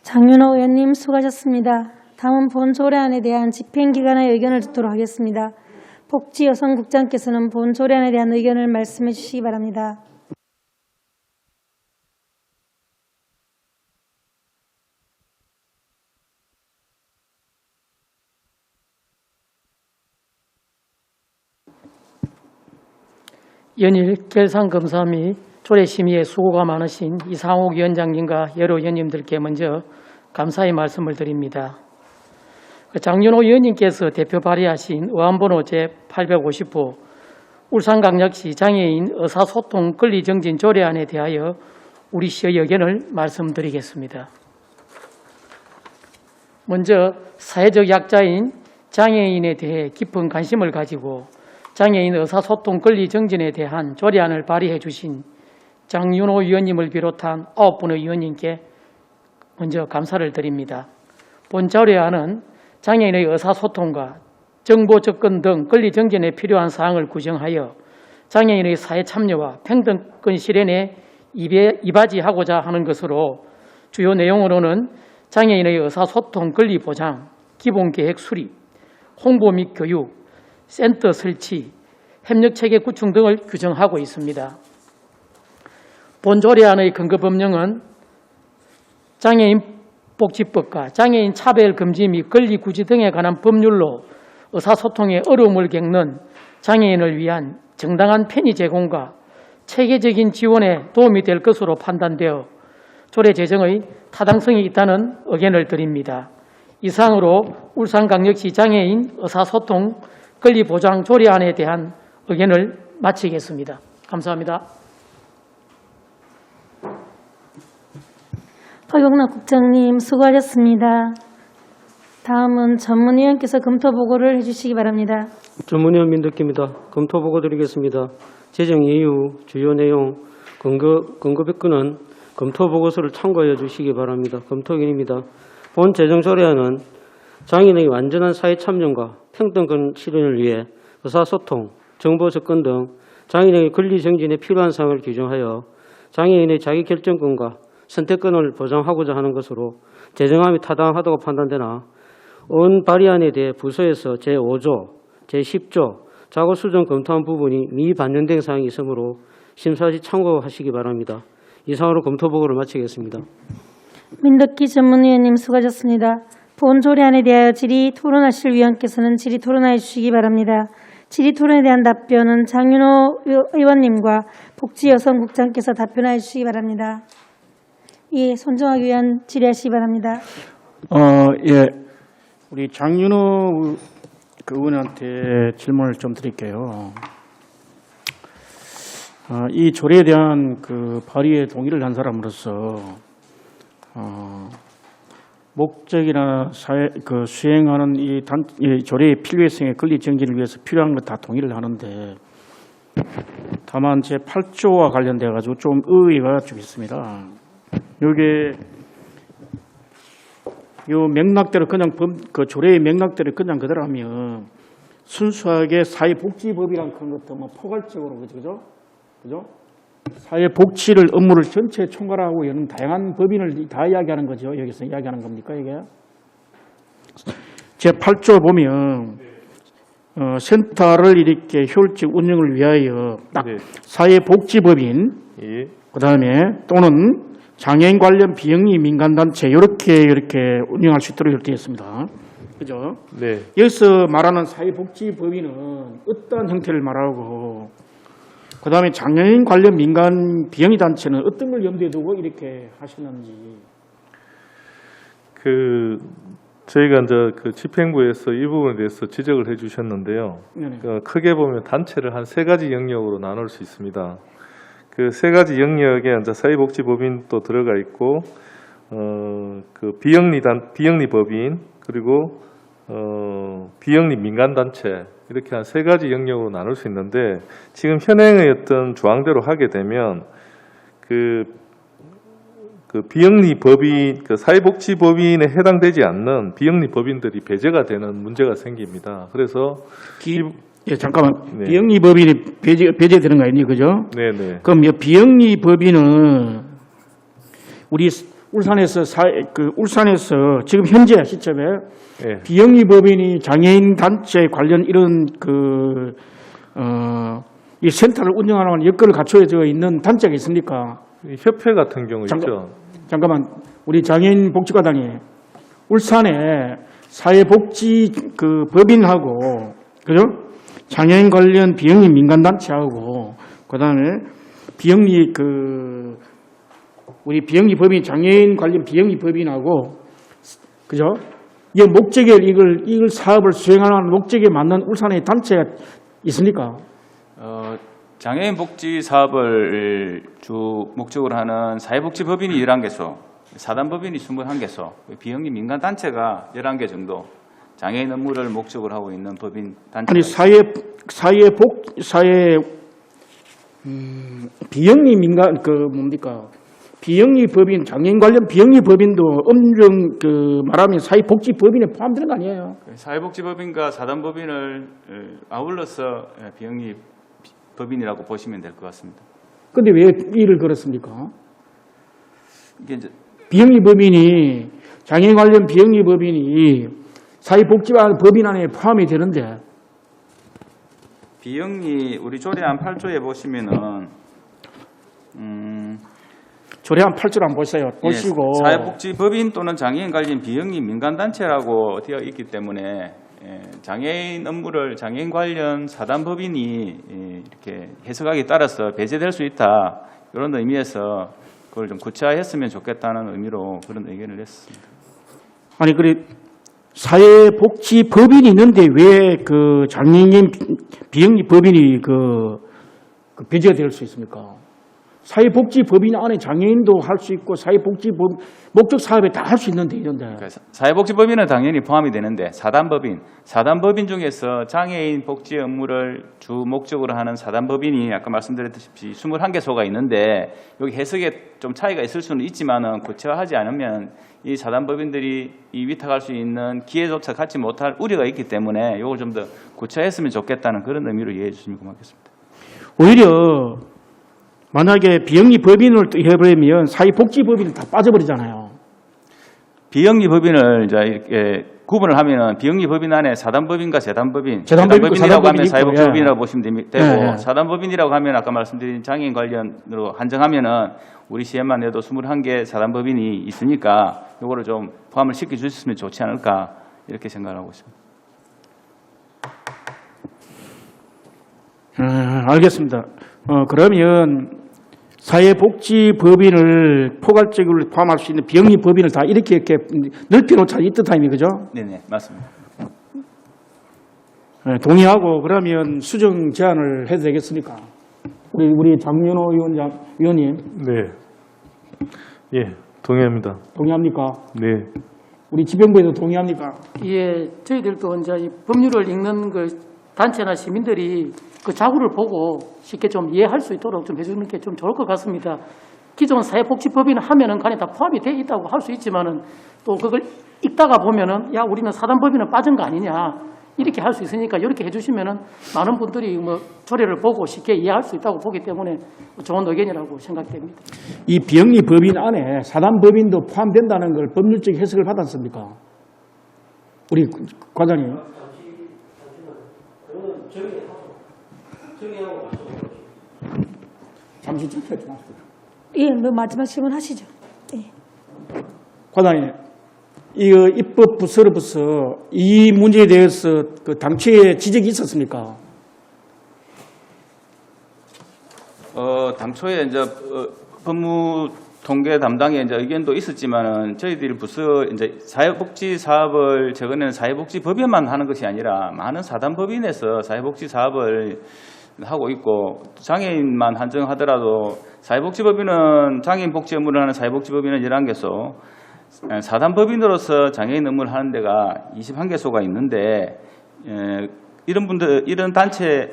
장윤호 의원님 수고하셨습니다. 다음은 본 조례안에 대한 집행기관의 의견을 듣도록 하겠습니다. 복지여성국장께서는 본 조례안에 대한 의견을 말씀해 주시기 바랍니다. 연일 결산검사 및 조례심의에 수고가 많으신 이상욱 위원장님과 여러 위원님들께 먼저 감사의 말씀을 드립니다. 장윤호 위원님께서 대표 발의하신 의안번호 제850호 울산광역시 장애인 의사소통 권리정진 조례안에 대하여 우리 시의 의견을 말씀드리겠습니다. 먼저 사회적 약자인 장애인에 대해 깊은 관심을 가지고 장애인 의사소통 권리 정진에 대한 조례안을 발의해 주신 장윤호 위원님을 비롯한 9분의 위원님께 먼저 감사를 드립니다. 본 조례안은 장애인의 의사소통과 정보 접근 등 권리 정진에 필요한 사항을 규정하여 장애인의 사회 참여와 평등권 실현에 이바지하고자 하는 것으로 주요 내용으로는 장애인의 의사소통 권리 보장, 기본계획 수립, 홍보 및 교육, 센터 설치, 협력체계 구축 등을 규정하고 있습니다. 본 조례안의 근거 법령은 장애인 복지법과 장애인 차별 금지 및 권리 구지 등에 관한 법률로 의사소통에 어려움을 겪는 장애인을 위한 정당한 편의 제공과 체계적인 지원에 도움이 될 것으로 판단되어 조례 제정의 타당성이 있다는 의견을 드립니다. 이상으로 울산광역시 장애인 의사소통 권리보장 조례안에 대한 의견을 마치겠습니다. 감사합니다. 허경락 국장님 수고하셨습니다. 다음은 전문위원께서 검토보고를 해주시기 바랍니다. 전문위원 민덕기입니다. 검토보고 드리겠습니다. 제정 이유, 주요 내용, 근거백근은 검토보고서를 참고해 주시기 바랍니다. 검토견입니다. 본 제정조례안은 장애인의 완전한 사회 참여과 평등권 실현을 위해 의사소통, 정보 접근 등 장애인의 권리 정진에 필요한 사항을 규정하여 장애인의 자기결정권과 선택권을 보장하고자 하는 것으로 제정함이 타당하다고 판단되나 온 발의안에 대해 부서에서 제5조, 제10조 자고 수정 검토한 부분이 미반영된 사항이 있으므로 심사 시 참고하시기 바랍니다. 이상으로 검토보고를 마치겠습니다. 민덕기 전문위원님 수고하셨습니다. 본 조례안에 대하여 질의 토론하실 위원께서는 질의 토론하여 주시기 바랍니다. 질의 토론에 대한 답변은 장윤호 의원님과 복지여성국장께서 답변하여 주시기 바랍니다. 예, 손정학 위원 질의하시기 바랍니다. 예, 우리 장윤호 의원한테 질문을 좀 드릴게요. 이 조례에 대한 그 발의에 동의를 한 사람으로서 목적이나 수행하는 이 조례의 필요성의 권리 정진을 위해서 필요한 것 다 동의를 하는데 다만 제 8조와 관련돼 가지고 좀 의의가 좀 있습니다. 여기에 요 맥락대로 그냥 그 조례의 맥락대로 그냥 그대로 하면 순수하게 사회복지법이란 그런 것도 뭐 포괄적으로 그죠? 사회복지를 업무를 전체 총괄하고 이런 다양한 법인을 다 이야기하는 거죠. 여기서 이야기하는 겁니까 이게? 제8조 보면 센터를 이렇게 효율적 운영을 위하여 딱 네. 사회복지법인 예. 그다음에 또는 장애인 관련 비영리 민간단체 이렇게 운영할 수 있도록 이렇게 했습니다. 그죠? 네. 여기서 말하는 사회복지법인은 어떠한 형태를 말하고 그다음에 장애인 관련 민간 비영리 단체는 어떤 걸 염두에 두고 이렇게 하시는지. 저희가 이제 그 집행부에서 이 부분에 대해서 지적을 해주셨는데요. 네네. 크게 보면 단체를 한 3가지 영역으로 나눌 수 있습니다. 그 3가지 영역에 이제 사회복지법인도 들어가 있고, 그 비영리 법인 그리고 비영리 민간단체 이렇게 한 3가지 영역으로 나눌 수 있는데 지금 현행의 어떤 조항대로 하게 되면 그 비영리 법인, 그 사회복지법인에 해당되지 않는 비영리 법인들이 배제가 되는 문제가 생깁니다. 그래서 예, 잠깐만. 네. 비영리 법인이 배제되는 거 아니에요, 그죠? 네네. 그럼 이 비영리 법인은 우리 울산에서 울산에서 지금 현재 시점에 네. 비영리 법인이 장애인 단체 관련 이런 이 센터를 운영하는 여건을 갖춰져 있는 단체가 있습니까? 이 협회 같은 경우 있죠. 잠깐만, 우리 장애인 복지과단이 울산에 사회복지 법인하고, 그죠? 장애인 관련 비영리 민간단체하고, 그 다음에 비영리 우리 비영리 법인, 장애인 관련 비영리 법인하고, 그죠? 이 목적에 이걸 사업을 수행하는 목적에 맞는 울산의 단체가 있습니까? 장애인 복지 사업을 주 목적으로 하는 사회복지법인이 11개소, 사단법인이 21개소, 비영리 민간단체가 11개 정도 장애인 업무를 목적으로 하고 있는 법인 단체가 아니 비영리 민간 뭡니까? 비영리 법인, 장애인 관련 비영리 법인도 말하면 사회복지법인에 포함되는 거 아니에요? 사회복지법인과 사단법인을 아울러서 비영리 법인이라고 보시면 될 것 같습니다. 근데 왜 이를 걸었습니까? 이게 이제 비영리 법인이, 장애인 관련 비영리 법인이 사회복지법인 안에 포함이 되는데. 비영리 우리 조례안 8조에 보시면은 조례안 8조를 한번 보세요. 보시고. 예, 사회복지법인 또는 장애인 관련 비영리 민간단체라고 되어 있기 때문에 장애인 업무를 장애인 관련 사단법인이 이렇게 해석하기에 따라서 배제될 수 있다. 이런 의미에서 그걸 좀 구체화했으면 좋겠다는 의미로 그런 의견을 냈습니다. 아니, 사회복지법인이 있는데 왜 장애인 비영리 법인이 배제가 될 수 있습니까? 사회복지법인 안에 장애인도 할 수 있고 목적 사업에 다 할 수 있는데 이런데. 그러니까 사회복지법인은 당연히 포함이 되는데 사단법인 중에서 장애인 복지 업무를 주 목적으로 하는 사단법인이 아까 말씀드렸듯이 21개소가 있는데 여기 해석에 좀 차이가 있을 수는 있지만은 구체화하지 않으면 이 사단법인들이 이 위탁할 수 있는 기회조차 갖지 못할 우려가 있기 때문에 이걸 좀 더 구체화했으면 좋겠다는 그런 의미로 이해해 주시면 고맙겠습니다. 오히려 만약에 비영리 법인을 해버리면 사회복지법인은 다 빠져버리잖아요. 비영리 법인을 이제 이렇게 구분을 하면은 비영리 법인 안에 사단법인과 재단법인이라고 하면 사회복지법인이라고 보시면 되고 예. 사단법인이라고 하면 아까 말씀드린 장애인 관련으로 한정하면은 우리 시에만 해도 21개 사단법인이 있으니까 이거를 좀 포함을 시켜 주셨으면 좋지 않을까 이렇게 생각하고 있습니다. 알겠습니다. 그러면 사회복지법인을 포괄적으로 포함할 수 있는 비영리 법인을 다 이렇게 넓혀놓자 이 뜻 아닙니까? 그죠? 네네 맞습니다. 네, 동의하고 그러면 수정 제안을 해도 되겠습니까? 우리 장윤호 위원님 네. 예, 동의합니다. 동의합니까? 네. 우리 집행부에도 동의합니까? 예, 저희들도 이제 이 법률을 읽는 단체나 시민들이 그 자구를 보고 쉽게 좀 이해할 수 있도록 좀 해주는 게 좀 좋을 것 같습니다. 기존 사회복지법인 하면은 간에 다 포함이 되어 있다고 할 수 있지만은 또 그걸 읽다가 보면은 야 우리는 사단법인은 빠진 거 아니냐 이렇게 할 수 있으니까 이렇게 해주시면은 많은 분들이 뭐 조례를 보고 쉽게 이해할 수 있다고 보기 때문에 좋은 의견이라고 생각됩니다. 이 비영리 법인 안에 사단법인도 포함된다는 걸 법률적 해석을 받았습니까? 우리 과장님. 잠시 좀 예, 뭐 마지막 질문하시죠. 예. 과장님, 이거 입법부서로부터 이 문제에 대해서 그 당초에 지적이 있었습니까? 당초에 이제 법무 통계 담당에 이제 의견도 있었지만은 저희들이 부서 이제 사회복지 사업을 최근에는 사회복지법인만 하는 것이 아니라 많은 사단법인에서 사회복지 사업을 하고 있고 장애인만 한정하더라도 사회복지법인은 장애인 복지 업무를 하는 사회복지법인은 11개소, 사단법인으로서 장애인 업무를 하는 데가 21개소가 있는데 이런 분들, 이런 단체,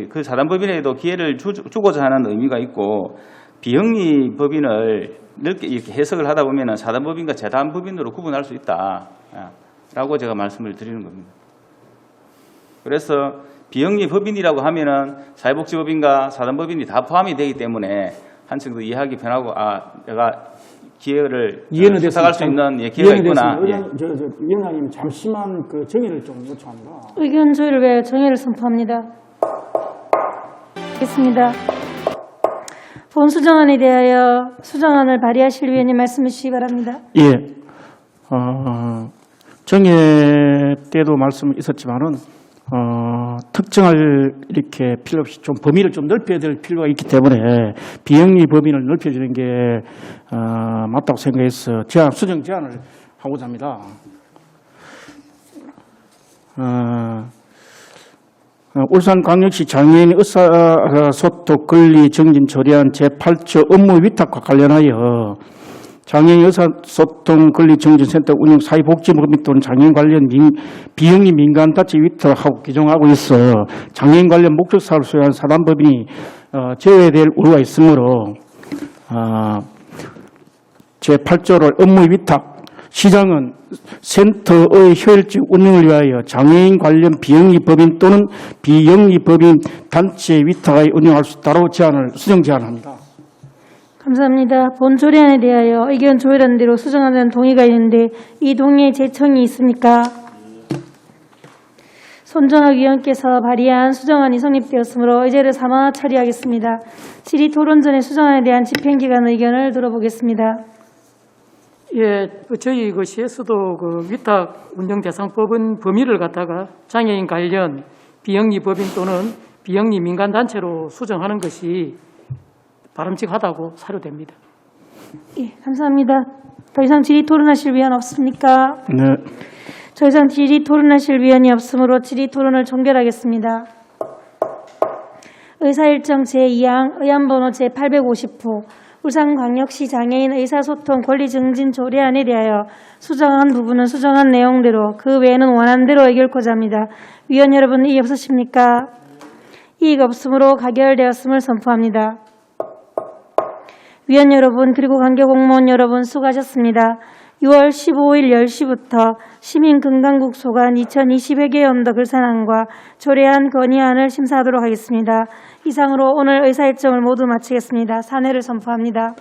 그 사단법인에도 기회를 주고자 하는 의미가 있고 비영리 법인을 넓게 이렇게 해석을 하다 보면 사단법인과 재단법인으로 구분할 수 있다라고 제가 말씀을 드리는 겁니다. 그래서 비영리 법인이라고 하면은 사회복지법인과 사단법인이 다 포함이 되기 때문에 한층 더 이해하기 편하고 내가 기회를 수상할 수 있는 기회가 있구나. 위원장님 잠시만 그 정의를 좀 요청합니다. 의견 조율을 위해 정의를 선포합니다. 알겠습니다. 본 수정안에 대하여 수정안을 발의하실 위원님 말씀해 주시기 바랍니다. 예. 정의 때도 말씀이 있었지만은 특정할 이렇게 필요 없이 좀 범위를 좀 넓혀야 될 필요가 있기 때문에 비영리 법인을 넓혀주는 게 맞다고 생각해서 수정 제안을 하고자 합니다. 울산광역시 장애인 의사소통 권리 정진 조례안 제8조 업무 위탁과 관련하여 장애인 의사소통 권리 정진센터 운영 사회복지법인 또는 장애인 관련 비영리 민간단체 위탁하고 규정하고 있어 장애인 관련 목적 사업을 수행하는 사단법인이 제외될 우려가 있으므로 제8조를 업무 위탁 시장은 센터의 효율적 운영을 위하여 장애인 관련 비영리 법인 또는 비영리 법인 단체 위탁하여 운영할 수 있다고 수정 제안합니다. 감사합니다. 본 조례안에 대하여 의견 조율한 대로 수정하는 동의가 있는데 이 동의에 제청이 있습니까? 손정학 위원께서 발의한 수정안이 성립되었으므로 의제를 삼아 처리하겠습니다. 질의 토론 전에 수정안에 대한 집행기관 의견을 들어보겠습니다. 예, 저희 그 CS도 그 위탁 운영 대상법은 범위를 갖다가 장애인 관련 비영리 법인 또는 비영리 민간 단체로 수정하는 것이 바람직하다고 사료됩니다. 예, 감사합니다. 더 이상 질의 토론하실 위원 없습니까? 네. 더 이상 질의 토론하실 위원이 없으므로 질의 토론을 종결하겠습니다. 의사일정 제2항 의안번호 제850호 울산광역시 장애인 의사소통 권리증진 조례안에 대하여 수정한 부분은 수정한 내용대로 그 외에는 원안대로 의결코자 합니다. 위원 여러분 이의 없으십니까? 이의가 없으므로 가결되었음을 선포합니다. 위원 여러분 그리고 관계 공무원 여러분 수고하셨습니다. 6월 15일 10시부터 시민건강국 소관 2020회계 연도 결산안과 조례안 건의안을 심사하도록 하겠습니다. 이상으로 오늘 의사일정을 모두 마치겠습니다. 사내를 선포합니다.